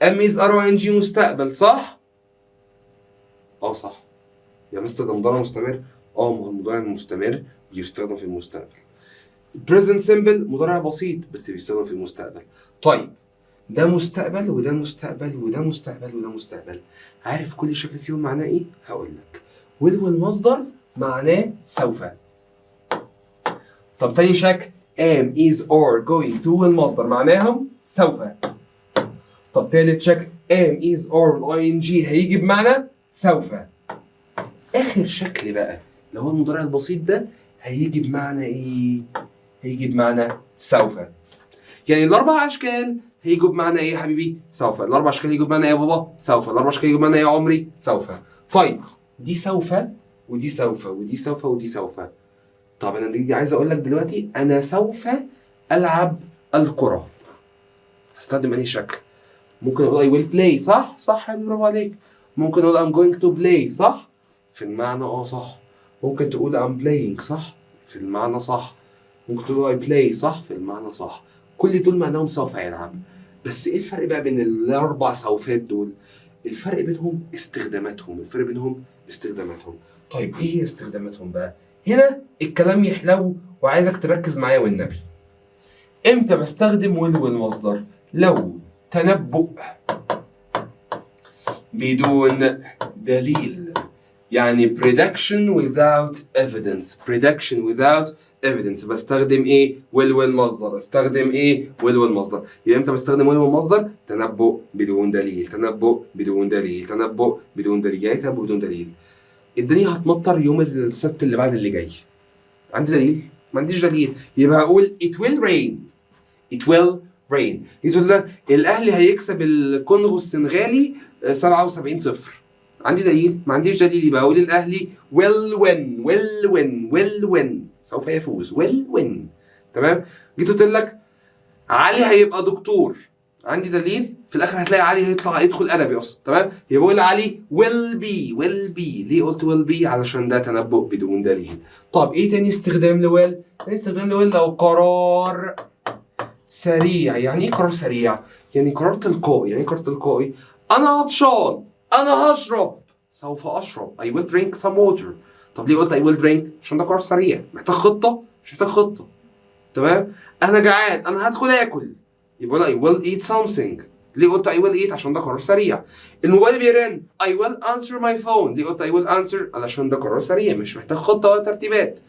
Emmys are ing مستقبل صح؟ صح. يا مستر ده مضارع مستمر. ما هو المضارع المستمر بيستخدم في المستقبل. present simple مضارع بسيط بس بيستخدم في المستقبل. طيب ده مستقبل وده مستقبل وده مستقبل وده مستقبل. عارف كل شكل فيهم معناه ايه؟ هقول لك. will والمصدر معناه سوف. طب تاني شكل am is or going to والمصدر معناهم سوف. طب تالت شكل am is or ing هيجي بمعنى سوف. آخر شكل بقى اللي هو المضارع البسيط ده هيجي بمعنى ايه؟ هيجي بمعنى سوف. يعني الأربع أشكال هيجوا بمعنى ايه يا حبيبي؟ سوف. الاربع اشكال هيجوا بمعنى ايه يا بابا؟ سوف. الاربع اشكال هيجوا بمعنى ايه يا عمري؟ سوف. طيب دي سوف ودي سوف ودي سوف ودي سوف. طب انا دي عايز اقول لك دلوقتي انا سوف العب الكرة. هستخدم انهي شكل؟ ممكن اقول I will play صح؟ صح برافو عليك. ممكن اقول I'm going to play صح؟ في المعنى صح. ممكن تقول I'm playing صح؟ في المعنى صح. ممكن تقول I play صح؟ في المعنى صح. كل دول معناهم سوف يلعب. بس ايه الفرق بقى بين الاربع سوفات دول؟ الفرق بينهم استخداماتهم. الفرق بينهم استخداماتهم. طيب ايه هي استخداماتهم بقى؟ هنا الكلام يحلو وعايزك تركز معايا والنبي. امتى بستخدم والمصدر؟ لو تنبؤ بدون دليل، يعني prediction without evidence. prediction without evidence بستخدم ايه؟ والمصدر. استخدم ايه؟ والمصدر. يبقى امتى بستخدم والمصدر؟ تنبؤ بدون دليل. تنبؤ بدون دليل. تنبؤ بدون دليل. يعني تنبؤ بدون دليل. الدنيا هتمطر يوم السبت اللي بعد اللي جاي. عندي دليل؟ ما عنديش دليل. يبقى هقول it will rain. it will rain. يقول لك الاهلي هيكسب الكونغو السنغالي 77-0. عندي دليل؟ ما عنديش دليل. يبقى اقول الاهلي will win. سوف يفوز. will win. تمام؟ جيت قلت لك علي هيبقى دكتور. عندي دليل؟ في الاخر هتلاقي علي هيطلع يدخل ادبي اصلا. تمام؟ يبقى بقول علي will be. ليه قلت will be؟ علشان ده تنبؤ بدون دليل. طب ايه تاني استخدام لويل؟ تاني استخدام لويل لو قرار سريع. يعني ايه قرار سريع؟ يعني قرار تلقائي. يعني ايه قرار تلقائي؟ انا عطشان، انا هشرب، سوف اشرب. I will drink some water. طب ليه قلت I will drink؟ عشان ده قرار سريع. محتاج خطة؟ مش محتاج خطة. تمام؟ انا جعان، انا هدخل اكل. يبقى I will eat something. ليه قلت I will eat؟ عشان ده قرار سريع. الموبايل بيرن I will answer my phone. ليه قلت I will answer؟ علشان ده قرار سريع مش محتاج خطة ولا ترتيبات.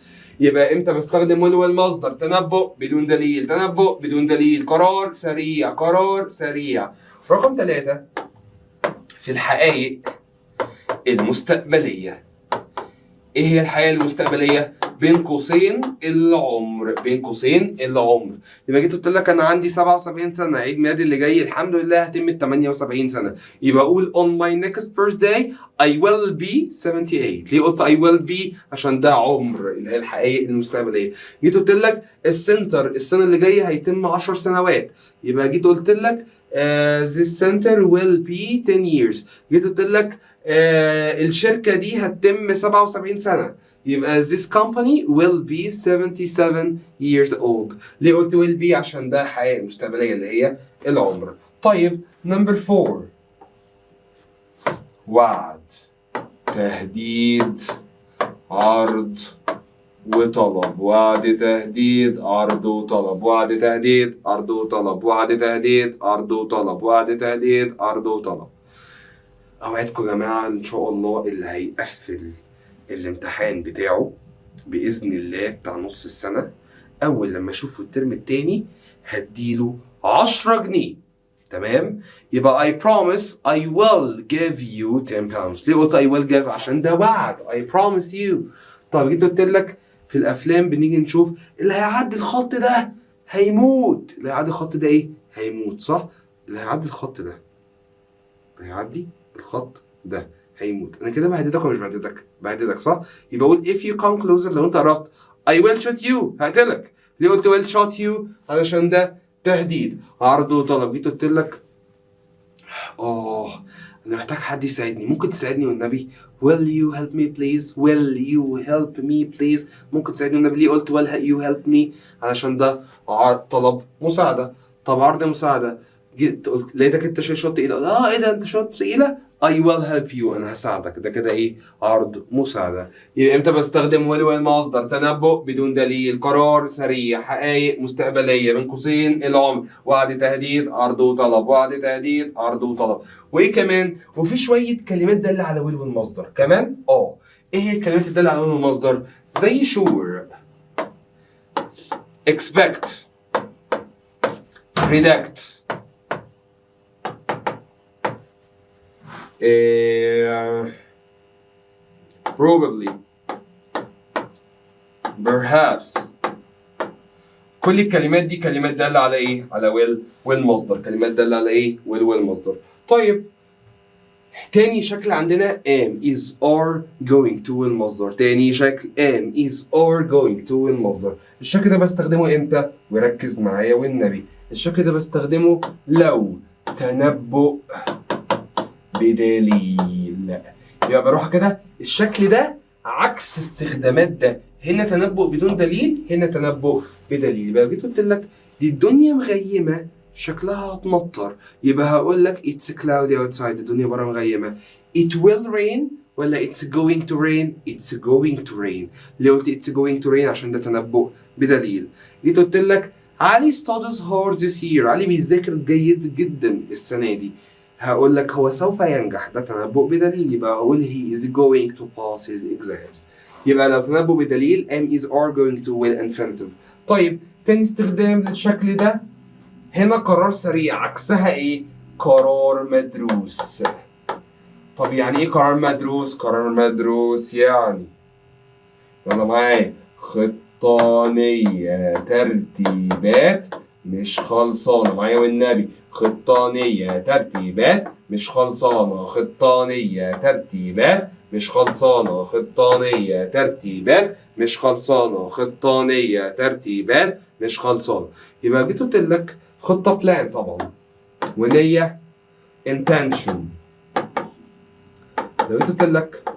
يبقى امتى بستخدم والمصدر؟ تنبؤ بدون دليل. تنبؤ بدون دليل. قرار سريع. قرار سريع. رقم 3 في الحقائق المستقبلية. ايه هي الحقائق المستقبلية؟ بين قوسين العمر. بين قوسين العمر. يبقى جيت قلت لك انا عندي 77 سنة، عيد ميلادي اللي جاي الحمد لله هتم 78 سنة. يبقى اقول on my next birthday I will be 78. ليه قلت I will be؟ عشان ده عمر اللي هي الحقائق المستقبلية. جيت قلت لك السنتر السنة اللي جاية هيتم 10 سنوات. يبقى جيت قلت لك this center will be 10 years. جيت قلت لك الشركة دي هتتم 77 سنة. يبقى this company will be 77 years old. ليه قلت will be؟ عشان ده حقائق مستقبلية اللي هي العمر. طيب نمبر 4 وعد، تهديد، عرض وطلب. وعد، تهديد، عرض وطلب. وعد، تهديد، عرض وطلب. وعد، تهديد، عرض وطلب. وعد، تهديد، عرض وطلب. اوعدكم يا جماعه ان شاء الله اللي هيقفل الامتحان بتاعه باذن الله بتاع نص السنه اول لما اشوفه الترم التاني هديله 10 جنيه. تمام؟ يبقى I promise I will give you 10 pounds. ليه قلت I will give؟ عشان ده وعد. I promise you. طب جيت قلت لك في الافلام بنيجي نشوف اللي هيعدي الخط ده هيموت. اللي هيعدي الخط ده ايه؟ هيموت صح؟ اللي هيعدي الخط ده هيعدي الخط ده هيموت. انا كده بهددك ولا مش بهددك؟ بهددك صح؟ يبقى اقول if you come closer لو انت قربت I will shoot you. هقتلك. ليه قلت will shoot you؟ علشان ده تهديد. عرض وطلب. جيت قلت لك انا محتاج حد يساعدني. ممكن تساعدني والنبي؟ will you help me please؟ will you help me please؟ ممكن تساعدني والنبي؟ ليه قلت will you help me؟ علشان ده طلب مساعدة. طب عرض مساعدة. جيت قلت لقيتك انت شايل شوط تقيلة. ايه ده انت شوط تقيلة؟ I will help you. انا هساعدك. ده كده ايه؟ عرض مساعدة. يبقى امتى بستخدم والمصدر؟ تنبؤ بدون دليل. قرار سريع. حقائق مستقبلية. بين قوسين العمر. وعد، تهديد، عرض وطلب. وعد، تهديد، عرض وطلب. وايه كمان؟ وفي شوية كلمات دالة على والمصدر كمان. ايه هي الكلمات اللي دالة على والمصدر؟ زي sure، expect، predict، probably، perhaps، كل الكلمات دي كلمات دالة على ايه؟ على will والمصدر. كلمات دالة على ايه؟ will والمصدر. طيب تاني شكل عندنا am is are going to والمصدر. تاني شكل am is are going to والمصدر. الشكل ده بستخدمه امتى؟ وركز معايا والنبي. الشكل ده بستخدمه لو تنبؤ بدليل. يبقى بروح كده الشكل ده عكس استخدامات ده. هنا تنبؤ بدون دليل، هنا تنبؤ بدليل. يبقى لو جيت قلت لك دي الدنيا مغيمة شكلها هتمطر، يبقى هقول لك it's cloudy outside. الدنيا بره مغيمة. It will rain ولا it's going to rain؟ It's going to rain. ليه قلت it's going to rain؟ عشان ده تنبؤ بدليل. جيت قلت لك علي studies hard this year. علي بيذاكر جيد جدا السنة دي. هقول لك هو سوف ينجح. ده تنبؤ بدليل. يبقى هقول he is going to pass his exams. يبقى لو تنبؤ بدليل am is are going to will infinitive. طيب تاني استخدام للشكل ده هنا قرار سريع. عكسها ايه؟ قرار مدروس. طب يعني ايه قرار مدروس؟ قرار مدروس يعني يلا معايا خطانية ترتيبات مش خلصانة. معايا والنبي خطانية ترتيبات مش خلصانة. خطانية ترتيبات مش خلصانة. خطانية ترتيبات مش خلصانة. خطانية ترتيبات مش خلصانة. يبقى جيت قلت لك خطة بلان طبعا، ونية intention. لو جيت قلت لك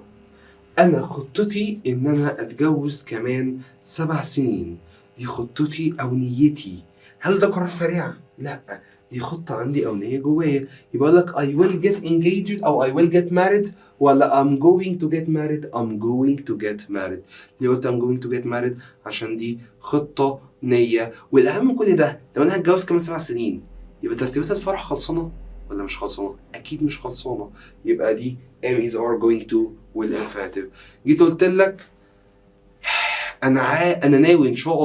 أنا خطتي إن أنا أتجوز كمان 7 سنين، دي خطتي أو نيتي. هل ده قرار سريع؟ لأ، دي خطة عندي أو نية جوايا. يبقى أقول لك I will get engaged أو I will get married ولا I'm going to get married؟ I'm going to get married. ليه قلت I'm going to get married؟ عشان دي خطة نية. والأهم من كل ده لو أنا هتجوز كمان 7 سنين يبقى ترتيبات الفرح خلصانة ولا مش خلصانة؟ أكيد مش خلصانة. يبقى دي am is are going to والانفاتيف. جيت قلت لك انا ناوي ان شاء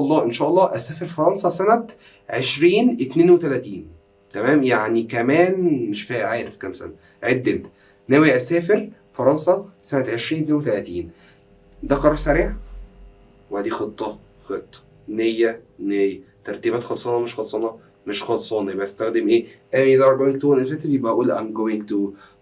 الله اسافر فرنسا سنه 2032. تمام؟ يعني كمان مش عارف كام سنه. عد انت. ناوي اسافر فرنسا سنه 2032. ده قرار سريع ودي خطه نيه ترتيبات خلصانه مش خلصانه مش خلصانه. يبقى استخدم ايه؟ am is are going to والانفاتيف. يبقى اقول I'm going to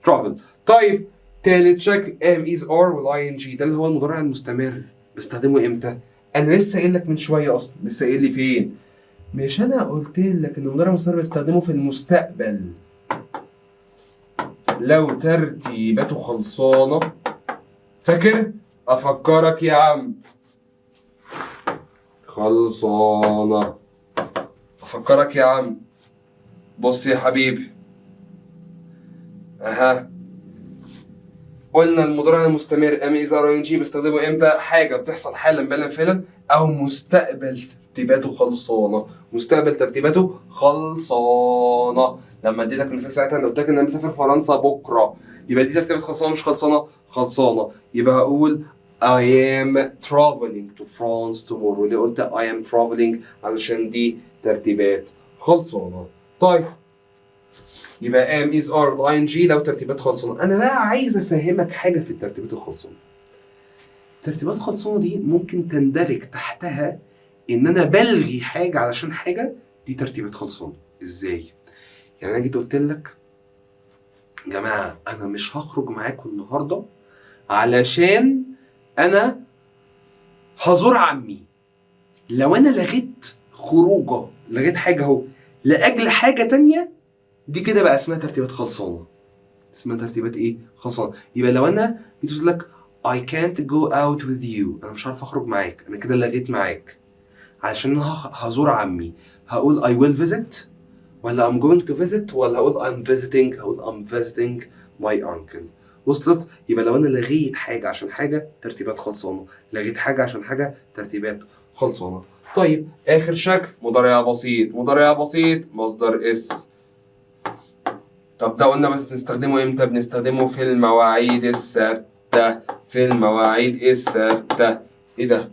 travel. طيب تالت شكل am is are والing. ده اللي هو المضارع المستمر. بستخدمه امتى؟ انا لسه قايل لك من شويه اصلا. لسه قايل لي فين؟ مش انا قلت لك ان المضارع المستمر بستخدمه في المستقبل لو ترتيباته خلصانه. فاكر؟ افكرك يا عم. خلصانه. افكرك يا عم. بص يا حبيبي. قلنا المضارع المستمر am is are ing بستخدمه امتى؟ حاجه بتحصل حالا بالا فعلا او مستقبل ترتيباته خلصانه. مستقبل ترتيباته خلصانه. لما اديتك مثال ساعتها انا قلت لك ان انا مسافر فرنسا بكره، يبقى دي ترتيبات خلصانه مش خلصانه؟ خلصانه. يبقى هقول I am traveling to France tomorrow. ليه قلت I am traveling؟ علشان دي ترتيبات خلصانه. طيب يبقى am is are ing لو ترتيبات خلصانه. انا بقى عايز افهمك حاجه في الترتيبات الخلصانه. الترتيبات الخلصانه دي ممكن تندرج تحتها ان انا بلغي حاجه علشان حاجه. دي ترتيبات خلصانه. ازاي؟ يعني انا جيت قلت لك يا جماعه انا مش هخرج معاكم النهارده علشان انا هزور عمي. لو انا لغيت خروجه، لغيت حاجه اهو لاجل حاجه تانية، دي كده بقى اسمها ترتيبات خلصانه. اسمها ترتيبات ايه؟ خلصانه. يبقى لو انا جيت قلت لك I can't go out with you، انا مش عارف اخرج معاك، انا كده لغيت معاك عشان انا هزور عمي. هقول I will visit ولا I'm going to visit ولا هقول I'm visiting؟ هقول I'm visiting my uncle. وصلت؟ يبقى لو انا لغيت حاجه عشان حاجه ترتيبات خلصانه، لغيت حاجه عشان حاجه ترتيبات خلصانه. طيب اخر شكل مضارع بسيط. مضارع بسيط مصدر اس. طب ده قلنا بس نستخدمه امتى؟ بنستخدمه في المواعيد الثابته. في المواعيد الثابته. ايه ده؟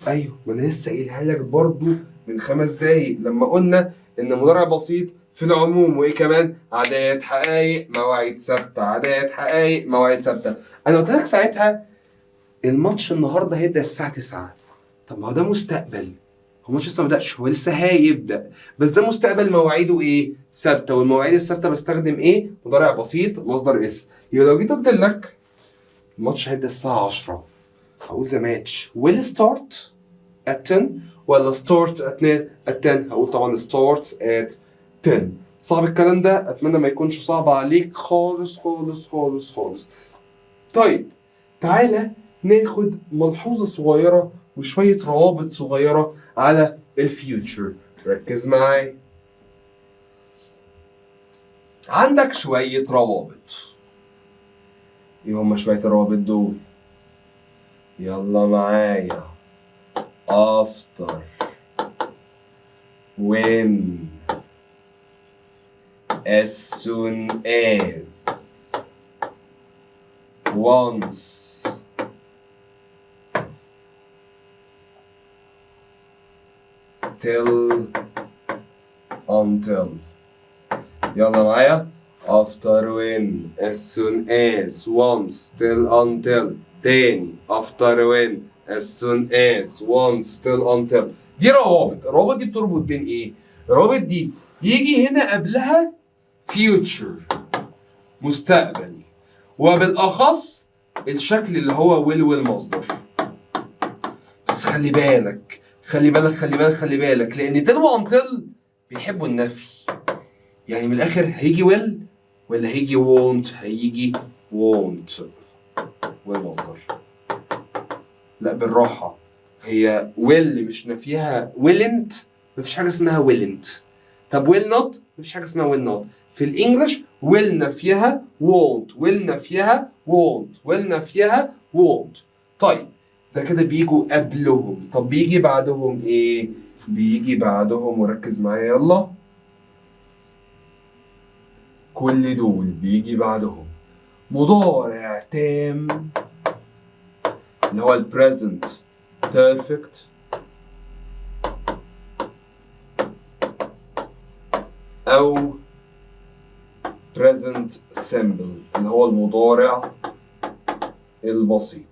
ايوه ما انا لسه قايلها لك برضو من 5 دقايق لما قلنا ان مضارع بسيط في العموم وايه كمان؟ عادات حقائق مواعيد ثابته. عادات حقائق مواعيد ثابته. انا قلت لك ساعتها الماتش النهارده هيبدا الساعه 9. طب ما هو ده مستقبل. هو الماتش لسه ما بدأش، هو لسه هيبدأ، بس ده مستقبل مواعيده ايه؟ ثابتة، والمواعيد الثابتة بستخدم ايه؟ مضارع بسيط مصدر اس. يبقى لو جيت قلت لك الماتش هيبدأ الساعة 10، هقول the match will start at 10 ولا starts at 10؟ هقول طبعا starts at 10. صعب الكلام ده؟ اتمنى ما يكونش صعب عليك خالص خالص خالص خالص. طيب تعالى ناخد ملحوظة صغيرة وشوية روابط صغيرة على الفيوتشر. ركز معايا. عندك شوية روابط. ايه هما شوية الروابط دول؟ يلا معايا. after when as soon as once till until. يلا معايا. after when as soon as once till until. تاني after when as soon as once till until. دي روابط. الروابط دي بتربط بين ايه؟ الروابط دي يجي هنا قبلها future مستقبل، وبالاخص الشكل اللي هو will والمصدر. بس خلي بالك خلي بالك خلي بالك خلي بالك، لان till وانتل بيحبوا النفي. يعني من الاخر هيجي will ولا هيجي won't؟ هيجي won't والمصدر. لا بالراحة، هي will مش نفيها willn't، مفيش حاجة اسمها willn't. طب will not؟ مفيش حاجة اسمها will not. في الانجليش will نفيها won't، will نفيها won't، will نفيها won't. طيب ده كده بيجوا قبلهم. طب بيجي بعدهم ايه؟ بيجي بعدهم، وركز معايا يلا، كل دول بيجي بعدهم مضارع تام اللي هو البريزنت بيرفكت، او present simple اللي هو المضارع البسيط.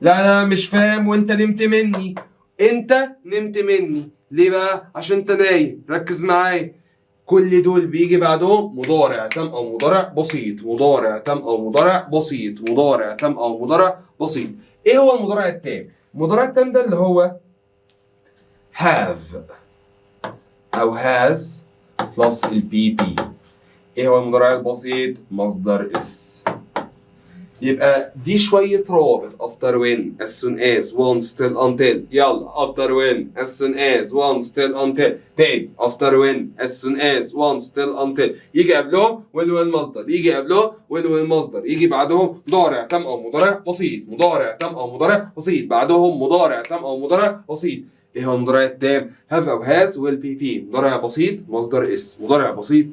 لا مش فاهم وانت نمت مني. انت نمت مني ليه بقى؟ عشان انت نايم. ركز معايا. كل دول بيجي بعدهم مضارع تام او مضارع بسيط، مضارع تام او مضارع بسيط، مضارع تام او مضارع بسيط. ايه هو المضارع التام؟ المضارع التام ده اللي هو have او has plus البي بي. ايه هو المضارع البسيط؟ مصدر اس. يبقى دي شوية روابط. after when as soon as once till until. يلا after when as soon as once till until. تاني after when as soon as once till until. يجي قبلهم will والمصدر، يجي قبلهم will والمصدر، يجي بعدهم مضارع تام او مضارع بسيط، مضارع تام او مضارع بسيط، بعدهم مضارع تام او مضارع بسيط. ايه هو المضارع التام؟ have او has will be be. مضارع بسيط مصدر اس، مضارع بسيط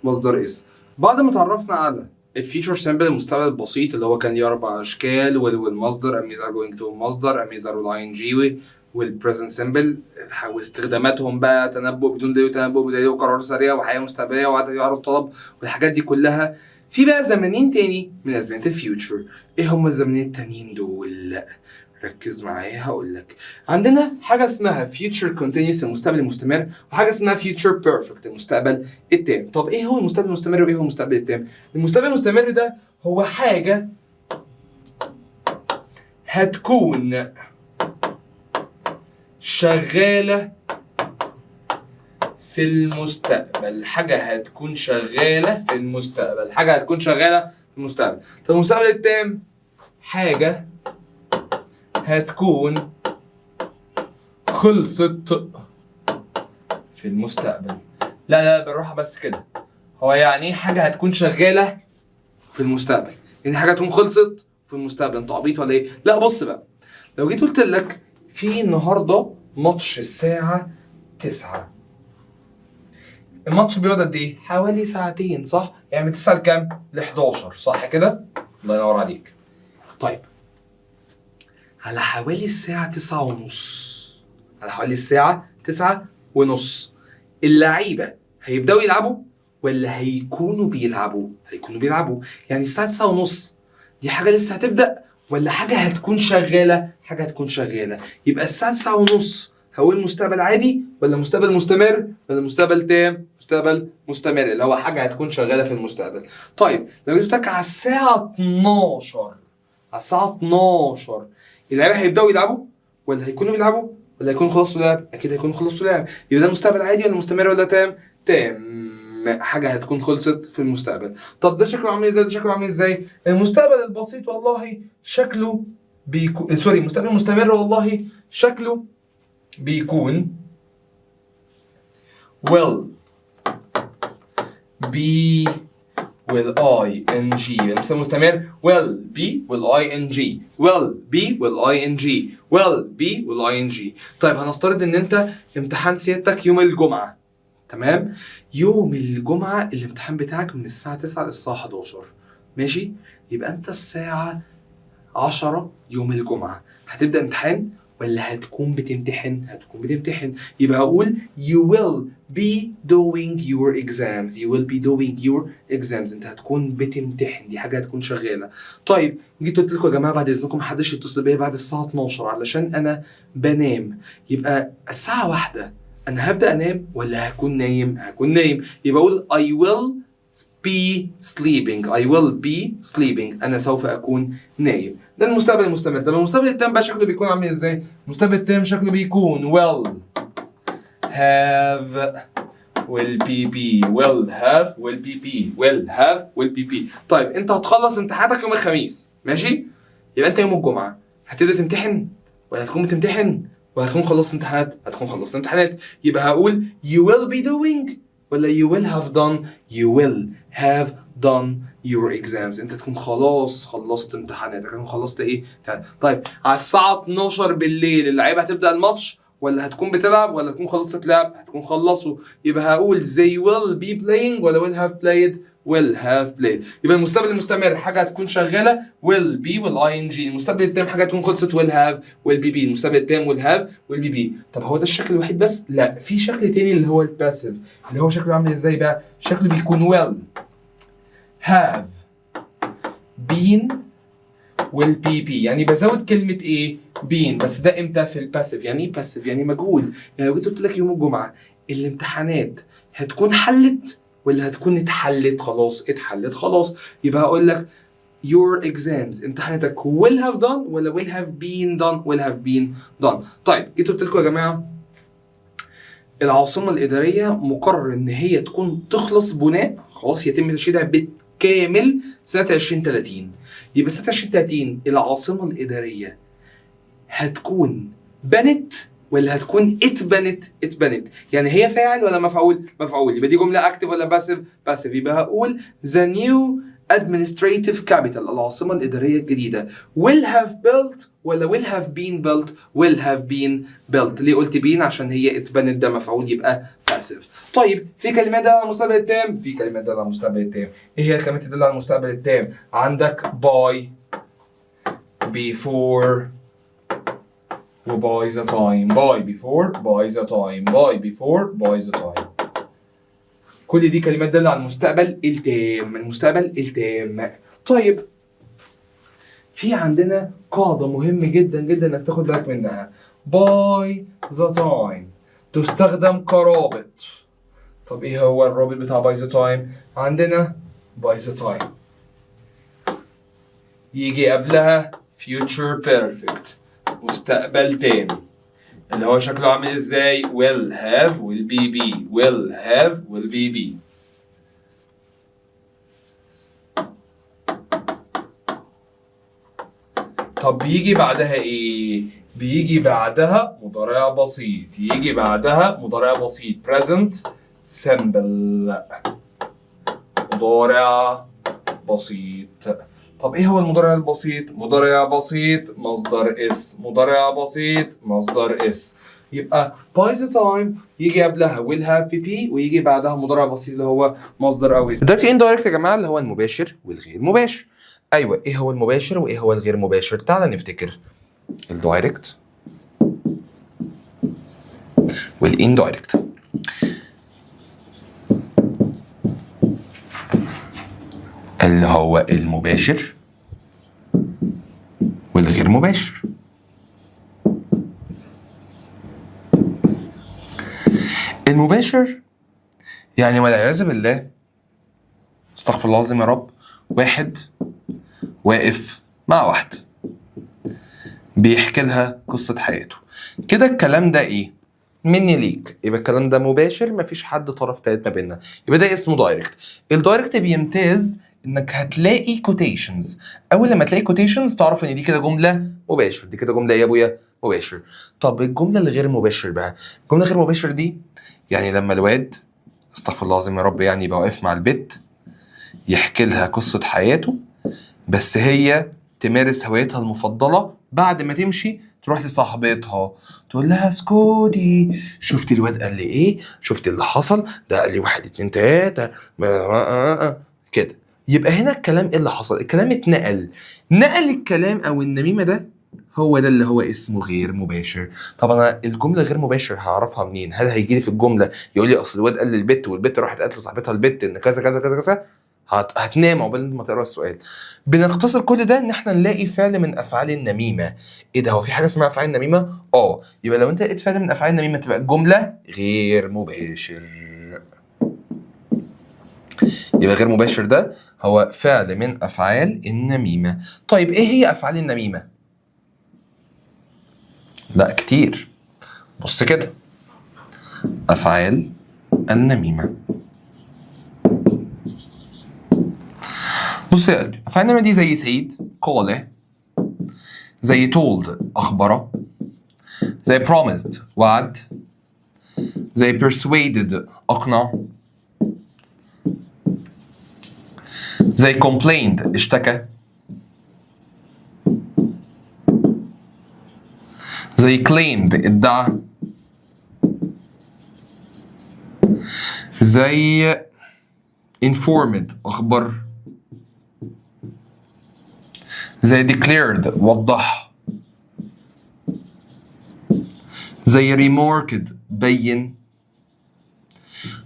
مصدر اس. بعد ما اتعرفنا على الفيوتشر سيمبل المستقبل البسيط اللي هو كان ليه 4 اشكال، والمصدر am is are going to مصدر am is are will ing والبريزنت سيمبل واستخداماتهم بقى، تنبؤ بدون دليل وتنبؤ بدليل وقرار سريع وحياه مستقبليه وعدد عرض طلب والحاجات دي كلها. في بقى زمنين تاني من ازمنه الفيوتشر. ايه هم الزمنين التانيين دول؟ ركز معايا هقول لك. عندنا حاجه اسمها future continuous المستقبل المستمر، وحاجه اسمها future perfect المستقبل التام. طب ايه هو المستقبل المستمر وايه هو المستقبل التام؟ المستقبل المستمر ده هو حاجه هتكون شغاله في المستقبل، حاجه هتكون شغاله في المستقبل، حاجه هتكون شغاله في المستقبل. طب المستقبل التام حاجه هتكون خلصت في المستقبل. لا بالراحة بس كده. هو يعني ايه حاجة هتكون شغالة في المستقبل؟ يعني حاجة هتكون خلصت في المستقبل. انت عبيط ولا ايه؟ لا بص بقى، لو جيت قلت لك في النهارده ماتش الساعة 9، الماتش بيقعد قد ايه؟ حوالي ساعتين صح؟ يعني من 9 لكام؟ ل 11 صح كده؟ الله ينور عليك. طيب على حوالي الساعة 9:30، على حوالي الساعة 9:30 اللعيبة هيبدأوا يلعبوا ولا هيكونوا بيلعبوا؟ هيكونوا بيلعبوا. يعني الساعة 9:30 دي حاجة لسه هتبدأ ولا حاجه هتكون شغاله؟ حاجه هتكون شغاله. يبقى الساعه 9:30 هقول مستقبل عادي ولا مستقبل مستمر ولا مستقبل تام؟ مستقبل مستمر اللي هو حاجه هتكون شغاله في المستقبل. طيب لو جيت لك على الساعه 12، على الساعه 12 اللعيبه هيبداوا يلعبوا ولا هيكونوا بيلعبوا ولا هيكونوا خلصوا لعب؟ اكيد هيكونوا خلصوا لعب. يبقى ده مستقبل عادي ولا مستمر ولا تام؟ تام. حاجه هتكون خلصت في المستقبل. طب ده شكله عامل ازاي؟ ده شكله عامل ازاي؟ المستقبل البسيط والله شكله بيكون المستقبل المستمر والله شكله بيكون will be will ing. المستقبل المستمر will be will ing will be will ing will be will ing. طيب هنفترض ان انت امتحان سيادتك يوم الجمعة، تمام؟ يوم الجمعة الامتحان بتاعك من الساعة 9 للساعة 11، ماشي؟ يبقى انت الساعة 10 يوم الجمعة هتبدأ امتحان ولا هتكون بتمتحن؟ هتكون بتمتحن. يبقى هقول you will be doing your exams. You will be doing your exams. انت هتكون بتمتحن، دي حاجة هتكون شغالة. طيب جيت قلت لكم يا جماعة بعد اذنكم محدش يتصل بيا بعد الساعة 12 علشان انا بنام. يبقى الساعة 1 انا هبدأ انام ولا هكون نايم؟ هكون نايم. يبقى اقول I will be sleeping. I will be sleeping. أنا سوف أكون نايم. ده المستقبل المستمر. طب المستقبل التام بقى شكله بيكون عامل إزاي؟ المستقبل التام شكله بيكون will have will be will have will be will have will be. طيب أنت هتخلص امتحاناتك يوم الخميس، ماشي؟ يبقى أنت يوم الجمعة هتبدأ تمتحن ولا هتكون بتمتحن ولا هتكون خلصت امتحانات؟ هتكون خلصت امتحانات. يبقى هقول you will be doing ولا you will have done؟ you will have done your exams. انت تكون خلاص خلصت امتحاناتك، تكون خلصت ايه؟ طيب على الساعة 12 بالليل اللعيبة هتبدأ الماتش ولا هتكون بتلعب ولا هتكون خلصت لعب؟ هتكون خلصوا. يبقى هقول they will be playing ولا will have played؟ will have played. يبقى المستقبل المستمر حاجة هتكون شغالة will be will ing. المستقبل التام حاجة هتكون خلصت will have will be. المستقبل التام will have will be. طب هو ده الشكل الوحيد بس؟ لا، في شكل تاني اللي هو الباسيف، اللي هو شكله عامل ازاي بقى؟ شكله بيكون will have been will be. يعني بزود كلمة ايه؟ been. بس ده امتى في الباسيف؟ يعني ايه باسيف؟ يعني مجهول. يعني لو جيت قلت لك يوم الجمعة الامتحانات هتكون حلت ولا هتكون اتحلت خلاص؟ اتحلت خلاص. يبقى هقول لك your exams امتحاناتك will have done ولا will have been done؟ will have been done. طيب جيت قلت لكم يا جماعة العاصمة الإدارية مقرر إن هي تكون تخلص بناء، خلاص يتم تشييدها بالكامل سنة 2030. يبقى سنة 2030 العاصمة الإدارية هتكون بنت ولا هتكون اتبنت؟ اتبنت. يعني هي فاعل ولا مفعول؟ مفعول. يبقى دي جملة اكتف ولا باسيف؟ باسيف. يبقى هقول the new administrative capital العاصمة الإدارية الجديدة will have built ولا will have been built؟ will have been built. ليه قلت been؟ عشان هي اتبنت، ده مفعول يبقى باسيف. طيب في كلمات دالة على المستقبل التام؟ في كلمات دالة على المستقبل التام. ايه هي الكلمات اللي دالة على المستقبل التام؟ عندك by before و by the time. by before by the time by before by the time. كل دي كلمات دالة على المستقبل التام. المستقبل التام. طيب في عندنا قاعدة مهمة جدا جدا انك تاخد بالك منها. by the time تستخدم كرابط. طب ايه هو الرابط بتاع by the time؟ عندنا by the time يجي قبلها future perfect مستقبل تام اللي هو شكله عامل ازاي؟ will have will be. will have will be. طب بيجي بعدها ايه؟ بيجي بعدها مضارع بسيط. يجي بعدها مضارع بسيط present simple. مضارع بسيط. طب ايه هو المضارع البسيط؟ مضارع بسيط مصدر اس. مضارع بسيط مصدر اس. يبقى by the time يجي قبلها will have be ويجي بعدها مضارع بسيط اللي هو مصدر او اس. ده في indirect يا جماعة اللي هو المباشر والغير مباشر. ايوه، ايه هو المباشر وايه هو الغير مباشر؟ تعال نفتكر. الدايركت والاندايركت. اللي هو المباشر مباشر. المباشر يعني والعياذ بالله، استغفر الله العظيم يا رب، واحد واقف مع واحدة بيحكي لها قصة حياته، كده الكلام ده ايه؟ مني ليك، يبقى الكلام ده مباشر، مفيش حد طرف تالت ما بيننا، يبقى ده اسمه دايركت. الدايركت بيمتاز انك هتلاقي كوتيشنز، اول لما تلاقي كوتيشنز تعرف ان دي كده جمله مباشر، دي كده جمله ايه يا ابويا؟ مباشر. طب الجمله اللي غير مباشر بقى، الجمله غير مباشر دي يعني لما الواد، استغفر الله العظيم يا رب، يعني يبقى واقف مع البت يحكي لها قصه حياته، بس هي تمارس هوايتها المفضله، بعد ما تمشي تروح لصاحبتها تقول لها اسكتي، شفتي الواد قال لي ايه؟ شفتي اللي حصل؟ ده قال لي 1 2 3 كده. يبقى هنا الكلام ايه اللي حصل؟ الكلام اتنقل، نقل الكلام او النميمه ده، هو ده اللي هو اسمه غير مباشر. طب انا الجمله غير مباشر هعرفها منين؟ هل هيجي لي في الجمله يقول لي اصل الواد قال للبت والبت راحت قالت لصاحبتها البت ان كذا كذا كذا كذا؟ هتنام عقبال ما تقرا السؤال. بنختصر كل ده ان احنا نلاقي فعل من افعال النميمه. ايه ده، هو في حاجه اسمها افعال النميمه؟ يبقى لو انت لقيت فعل من افعال النميمه تبقى الجمله غير مباشر. يبقى غير مباشر ده هو فعل من افعال النميمه. طيب ايه هي افعال النميمه؟ لا كتير، بص كده، افعال النميمه. بص يا قلبي، افعال النميمه دي زي سيد قال، زي told اخبر، زي promised وعد، زي persuaded اقنع، زي complained اشتكى، زي claimed ادعى، زي informed اخبر، زي declared وضح، زي remarked بين.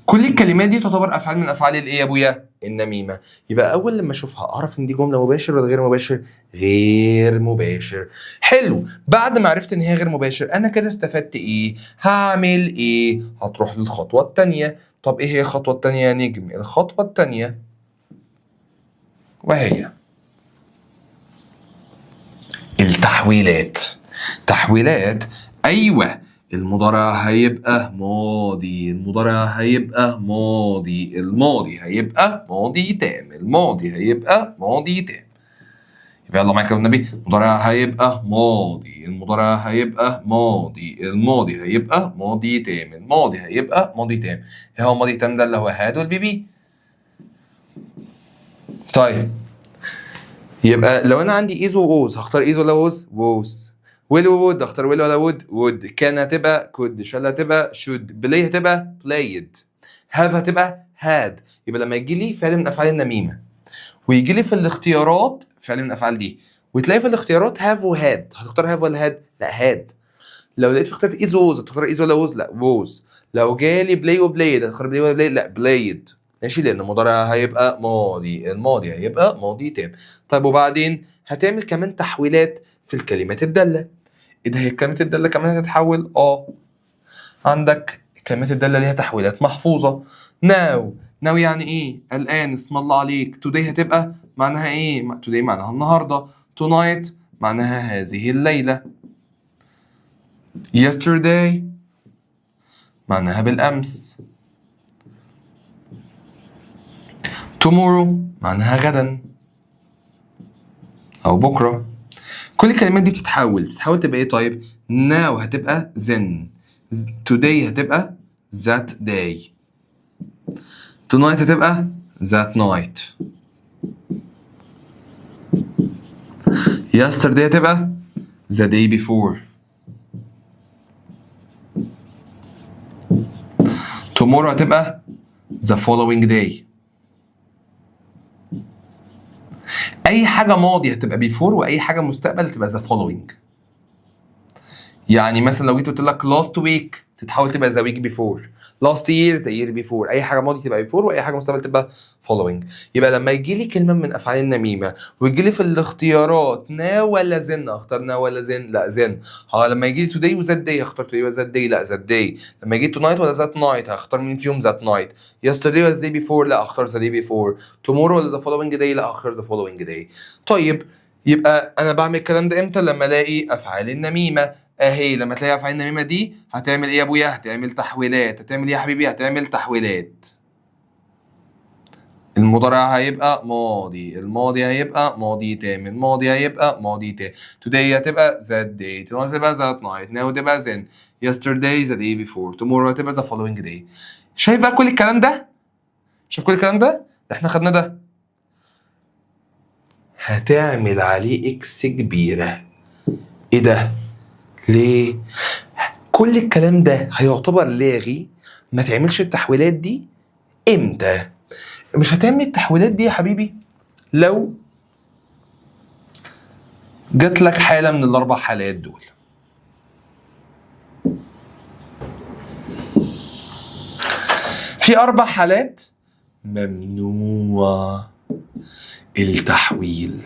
كل الكلمات دي تعتبر افعال من افعال الايه يا ابويا؟ النميمه. يبقى اول لما اشوفها اعرف ان دي جمله مباشر ولا غير مباشر؟ غير مباشر. حلو، بعد ما عرفت ان هي غير مباشر انا كده استفدت ايه؟ هعمل ايه؟ هتروح للخطوه الثانيه. طب ايه هي الخطوه الثانيه يا نجم؟ الخطوه الثانيه وهي التحويلات. تحويلات، ايوه، المضارع هيبقى ماضي، المضارع هيبقى ماضي، الماضي هيبقى ماضي تام، الماضي هيبقى ماضي تام. يبقى يلا معاك يا النبي، المضارع هيبقى ماضي، المضارع هيبقى ماضي، الماضي هيبقى ماضي تام، الماضي هيبقى ماضي تام. ايه هو ماضي تام ده؟ اللي هو هاد والبيبي. طيب يبقى لو انا عندي ايز ووز هختار ايز ولا ووز؟ ووز. ويل وود اختار ويل ولا وود؟ وود. كان هتبقى كود، شال هتبقى شود، بلاي هتبقى بلايد، هاف هتبقى هاد. يبقى لما يجي لي فعل من افعال النميمه ويجي لي في الاختيارات فعل من افعال دي وتلاقي في الاختيارات هاف وهاد، هتختار هاف ولا هاد؟ لا هاد. لو لقيت في اختيارات ايز ووز هتختار ايز ولا ووز؟ لا ووز. لو جالي بلاي وبلايد هتختار بلاي ولا بلايد؟ لا بلايد. ماشي، لان المضارع هيبقى ماضي، الماضي هيبقى ماضي تام. طيب وبعدين هتعمل كمان تحويلات في الكلمات الداله. ايه ده، هي الكلمات الداله كمان هتتحول؟ عندك كلمات الداله ليها تحويلات محفوظه. ناو، ناو يعني ايه؟ الان، اسم الله عليك. توداي هتبقى معناها ايه؟ توداي معناها النهارده. تونايت معناها هذه الليله. yesterday معناها بالامس. tomorrow معناها غدا او بكره. كل الكلمات دي بتتحول تبقى ايه؟ طيب now هتبقى then، today هتبقى that day، tonight هتبقى that night، yesterday هتبقى the day before، tomorrow هتبقى the following day. اي حاجه ماضي هتبقى before، واي حاجه مستقبل هتبقى the following. يعني مثلا لو جيت قلت لك last week تتحول تبقى the week before، last year the year before. اي حاجه ماضي تبقى before واي حاجه مستقبل تبقى following. يبقى لما يجي لي كلمه من افعال النميمه ويجي لي في الاختيارات now ولا then، اختار now ولا then؟ لا then. لما يجي لي today وذات day اختار today وذات day؟ لا ذات day. لما يجي tonight ولا ذات night هختار مين فيهم؟ ذات night. yesterday ولا the day before؟ لا اختار the day before. tomorrow ولا the following day؟ لا اختار the following day. طيب يبقى انا بعمل الكلام ده امتى؟ لما الاقي افعال النميمه اهي. لما تلاقي افعال النميمه دي هتعمل ايه يا ابويا؟ هتعمل تحويلات. هتعمل ايه يا حبيبي؟ هتعمل تحويلات. المضارع هيبقى ماضي، الماضي هيبقى ماضي تام، الماضي هيبقى ماضي تام. today هتبقى that day، tomorrow هتبقى that night، now هتبقى then، yesterday the day before، tomorrow هتبقى the following day. شايف بقى كل الكلام ده؟ شايف كل الكلام ده؟ احنا خدنا ده. هتعمل عليه اكس كبيرة. ايه ده؟ ليه؟ كل الكلام ده هيعتبر لاغي. ما تعملش التحويلات دي امتى؟ مش هتعمل التحويلات دي يا حبيبي لو جات لك حالة من الاربع حالات دول. في 4 حالات ممنوع التحويل.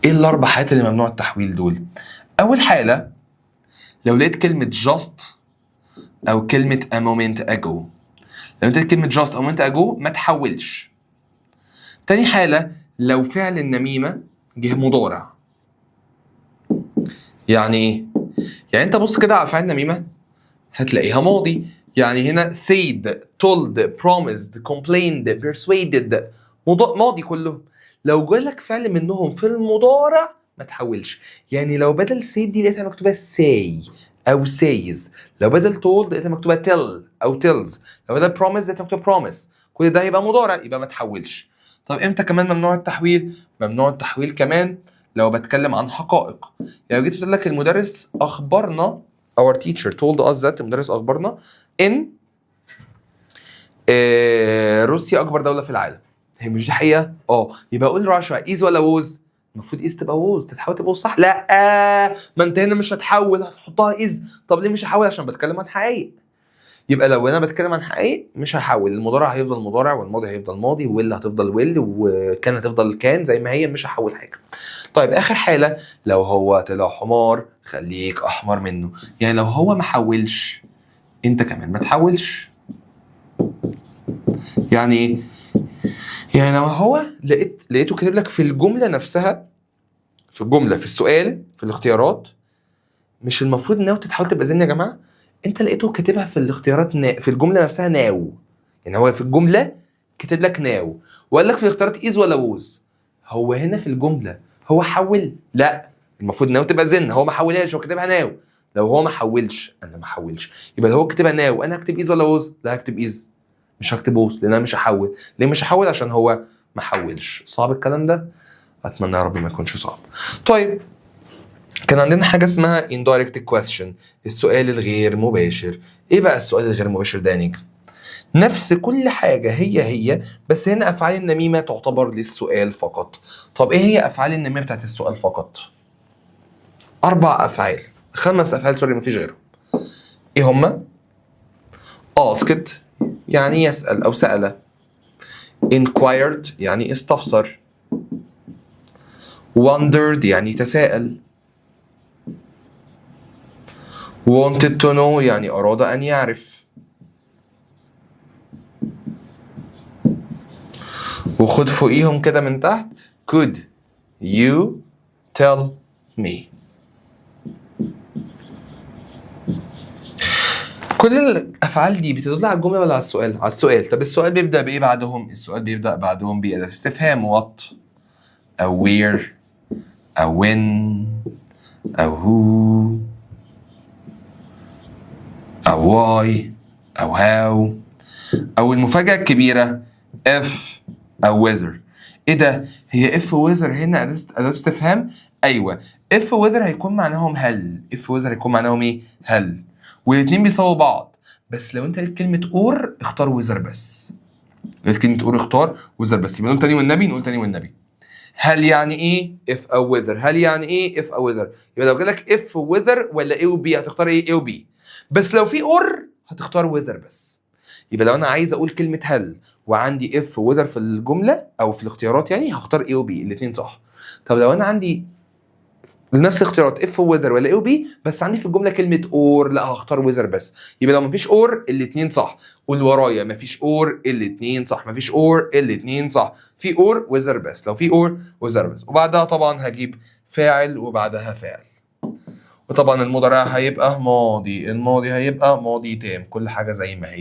ايه ال4 حالات اللي ممنوع التحويل دول؟ اول حالة لو لقيت كلمة just او كلمة a moment ago. لو انت لقيت كلمة just او moment ago ما تحولش. تاني حالة لو فعل النميمة جه مضارع. يعني ايه؟ يعني انت بص كده على افعال النميمة هتلاقيها ماضي. يعني هنا said، told، promised، complained، persuaded ماضي كله. لو جالك فعل منهم في المضارع ما تحولش. يعني لو بدل said دي لقيتها مكتوبة say أو says، لو بدل told لقيتها مكتوبة tell أو tells، لو بدل promise لقيتها مكتوبة promise، كل ده هيبقى مضارع يبقى ما تحولش. طب امتى كمان ممنوع التحويل؟ ممنوع التحويل كمان لو بتكلم عن حقائق. يعني جيت قلت لك المدرس أخبرنا، our teacher told us that، المدرس أخبرنا إن روسيا أكبر دولة في العالم. هي مش دي حقيقة؟ يبقى أقول راشا إيز ولا ووز؟ المفروض إيز تبقى ووز، تتحول تبقى ووز صح؟ لأ ما أنت هنا مش هتحول، هتحطها إيز. طب ليه مش هحول؟ عشان بتكلم عن حقائق. يبقى لو أنا بتكلم عن حقائق مش هحول. المضارع هيفضل مضارع والماضي هيفضل ماضي والويل هتفضل ويل وكان هتفضل كان زي ما هي، مش هحول حاجة. طيب آخر حالة لو هو طلع حمار خليك أحمر منه. يعني لو هو ما حولش أنت كمان ما تحولش. يعني ايه؟ يعني لو هو لقيته كاتب لك في الجمله نفسها، في الجمله في السؤال في الاختيارات، مش المفروض ناو تتحول تبقى زين يا جماعه؟ انت لقيته كاتبها في الاختيارات في الجمله نفسها ناو. يعني هو في الجمله كاتب لك ناو وقال لك في الاختيارات ايز ولا ووز. هو هنا في الجمله هو حول؟ لا المفروض ناو تبقى زين. هو ما حولهاش، هو كاتبها ناو. لو هو ما حولش انا ما حولش. يبقى لو هو كاتبها ناو انا هكتب ايز ولا ووز؟ لا هكتب ايز، مش هكتب ووز لان انا مش هحول. ليه مش هحول؟ عشان هو ما حولش. صعب الكلام ده؟ اتمنى يا رب ما يكونش صعب. طيب كان عندنا حاجه اسمها indirect question، السؤال الغير مباشر. ايه بقى السؤال الغير مباشر ده يا نجم؟ نفس كل حاجه هي بس هنا افعال النميمه تعتبر للسؤال فقط. طب ايه هي افعال النميمه بتاعت السؤال فقط؟ 4 افعال، 5 افعال سوري مفيش غيرهم. ايه هما؟ asked يعني يسأل أو سأل، inquired يعني استفسر، wondered يعني تساءل، wanted to know يعني أراد أن يعرف. وخد فوقيهم كده من تحت could you tell me. كل الافعال دي بتدل على الجمله ولا على السؤال؟ على السؤال. طب السؤال بيبدا بايه بعدهم؟ السؤال بيبدا بعدهم بأداة استفهام what او where او when او who او why او how او المفاجاه الكبيره if او whether. ايه ده؟ هي if و whether هنا أداة استفهام؟ ايوه if و whether هيكون معناهم هل. if و whether هيكون معناهم ايه؟ هل. والاثنين بيساووا بعض. بس لو انت لقيت كلمه اور اختار ويزر بس. لقيت كلمه اور اختار ويزر بس. يبقى نقول تاني والنبي، نقول تاني والنبي. هل يعني ايه اف او ويذر؟ هل يعني ايه اف او ويذر؟ يبقى لو جالك اف ويذر ولا اي وبي هتختار ايه؟ اي وبي. بس لو في اور هتختار ويذر بس. يبقى لو انا عايز اقول كلمه هل وعندي اف ويذر في الجمله او في الاختيارات يعني هختار اي وبي الاثنين صح. طب لو انا عندي نفس الاختيارات اف ويذر ولا اي وبي بس عندي في الجمله كلمه اور، لا هختار ويذر بس. يبقى لو مفيش اور الاثنين صح. قول ورايا مفيش اور الاثنين صح، مفيش اور الاثنين صح، في اور ويذر بس، لو في اور ويذر بس. وبعدها طبعا هجيب فاعل وبعدها فاعل. وطبعا المضارع هيبقى ماضي، الماضي هيبقى ماضي تام، كل حاجه زي ما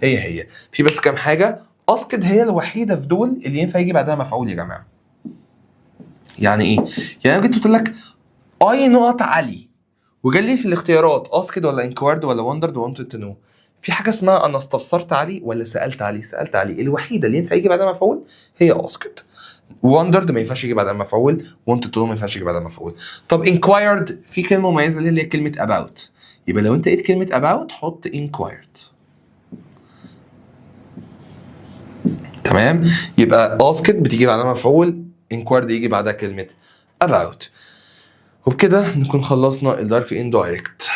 هي. في بس كام حاجه اسكت هي الوحيده في دول اللي ينفع يجي بعدها مفعول يا جماعه. يعني ايه؟ يعني انا جيت قلت لك اي نقط علي وجال لي في الاختيارات اسكت ولا انكوارد ولا وندرد وانتد تو نو، في حاجه اسمها انا استفسرت علي ولا سالت علي؟ سالت علي. الوحيده اللي ينفع يجي بعدها مفعول هي اسكت. وندرد ما ينفعش يجي بعدها مفعول، وانتد تو نو ما ينفعش يجي بعدها مفعول. طب انكوايرد في كلمه مميزه اللي هي كلمه about. يبقى لو انت لقيت كلمه about حط انكوايرد. تمام؟ يبقى اسكت بتيجي بعدها مفعول، انكوايرد يجي بعدها كلمه about. وبكده نكون خلصنا الدارك اندايركت.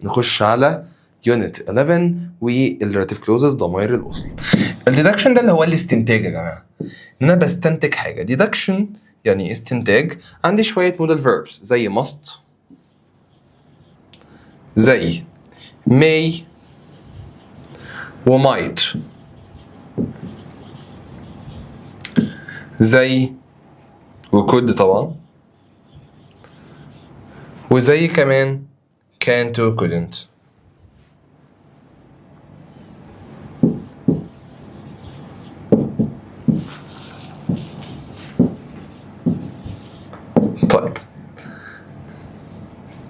نخش على يونت 11 والريلاتيف كلوزز ضمائر الاصل. الديدكشن ده اللي هو الاستنتاج يا جماعه، ان انا بستنتج حاجه. ديدكشن يعني استنتاج. عندي شويه مودال فيربس زي must، زي may وmight، زي وcould طبعا، وزي كمان can't و couldn't. طيب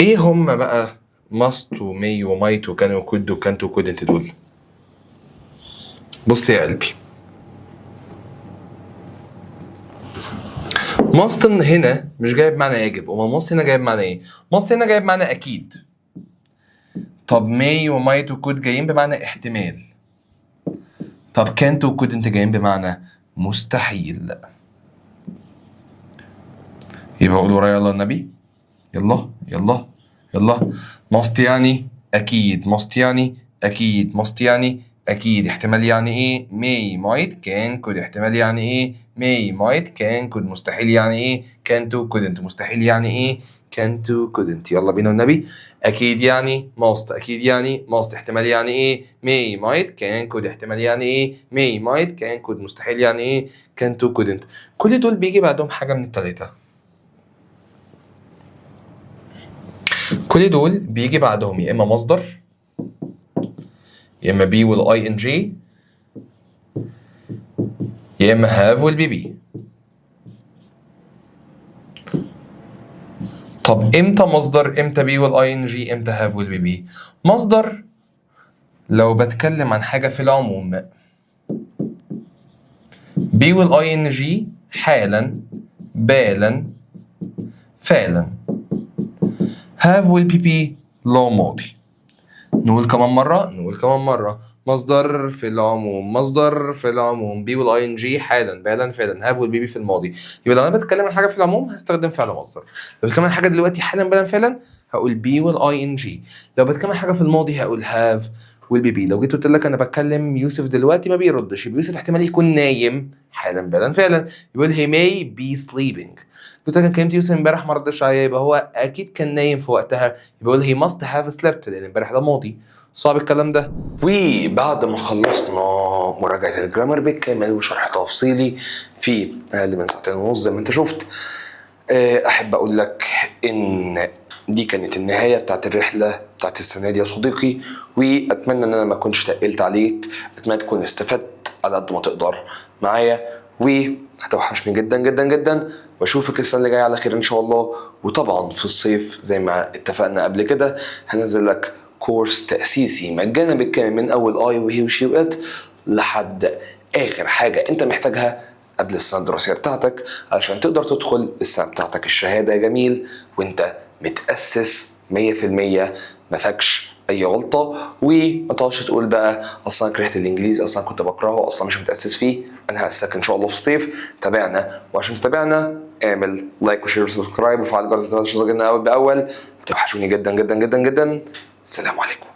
ايه هم بقى must و may و might و can و could و can't و couldn't دول؟ بص يا قلبي، must هنا مش جايب معنى يجب. امال must هنا جايب معنى ايه؟ must هنا جايب معنى اكيد. طب may و might و could جايين بمعنى احتمال. طب can't و couldn't جايين بمعنى مستحيل. يبقى قول ورايا يلا النبي، يلا must يعني اكيد، must يعني اكيد، must يعني اكيد. احتمال يعني ايه؟ may might can could. احتمال يعني ايه؟ may might can could. مستحيل يعني ايه؟ can't و couldn't. مستحيل يعني ايه؟ can't و couldn't. يلا بينا النبي. اكيد يعني must، اكيد يعني must. احتمال يعني ايه؟ may might can could. احتمال يعني ايه؟ may might can could. مستحيل يعني ايه؟ can't و couldn't. كل دول بيجي بعدهم حاجه من الثلاثه. كل دول بيجي بعدهم يا اما مصدر، يا اما بي والاي ان جي، يا اما هاف والبي بي. طب امتى مصدر؟ امتى بي والاي ان جي؟ امتى هاف والبي بي؟ مصدر لو بتكلم عن حاجه في العموم. بي والاي ان جي حالا، بالا، فعلا. هاف والبي بي لو ماضي. نقول كمان مرة مصدر في العموم، مصدر في العموم بي والاي ان جي حالا، بالا، فعلا. هاف والبي بي في الماضي. يبقى لو انا بتكلم عن حاجه في العموم هستخدم فعل مصدر. لو بتكلم عن حاجه دلوقتي حالا، بالا، فعلا هقول بي والاي ان جي. لو بتكلم عن حاجه في الماضي هقول هاف والبي بي. لو جيت قلت لك انا بتكلم يوسف دلوقتي ما بيردش، يبقى يوسف احتمال يكون نايم حالا، بالا، فعلا. يقول he may be sleeping. قلت لك انا كلمت يوسف امبارح ما ردش عليا، يبقى هو اكيد كان نايم في وقتها، يبقى he must have slept لان امبارح ده ماضي. صعب الكلام ده. وبعد ما خلصنا مراجعة الجرامر بالكامل وشرح تفصيلي في أقل من ساعتين ونص زي ما أنت شفت، أحب أقول لك إن دي كانت النهاية بتاعت الرحلة بتاعت السنة دي يا صديقي، وأتمنى إن أنا ما أكونش تقلت عليك، أتمنى تكون استفدت على قد ما تقدر معايا، وهتوحشني جدا جدا جدا، واشوفك السنه اللي جايه على خير ان شاء الله. وطبعا في الصيف زي ما اتفقنا قبل كده هنزل لك كورس تاسيسي مجانا بالكامل من اول اي وهي وشي وات لحد اخر حاجه انت محتاجها قبل السنه الدراسيه بتاعتك علشان تقدر تدخل السنه بتاعتك الشهاده يا جميل وانت متاسس 100%، ما فاكش اي غلطه. وما تقعدش تقول بقى اصلا انا كرهت الانجليزي، اصلا كنت بكرهه، اصلا مش متاسس فيه. انا هاسسك ان شاء الله في الصيف. تابعنا، وعشان تتابعنا اعمل لايك وشير وسبسكرايب وفعل جرس التنبيهات عشان توصلنا اول باول. توحشوني جدا جدا جدا جدا. السلام عليكم.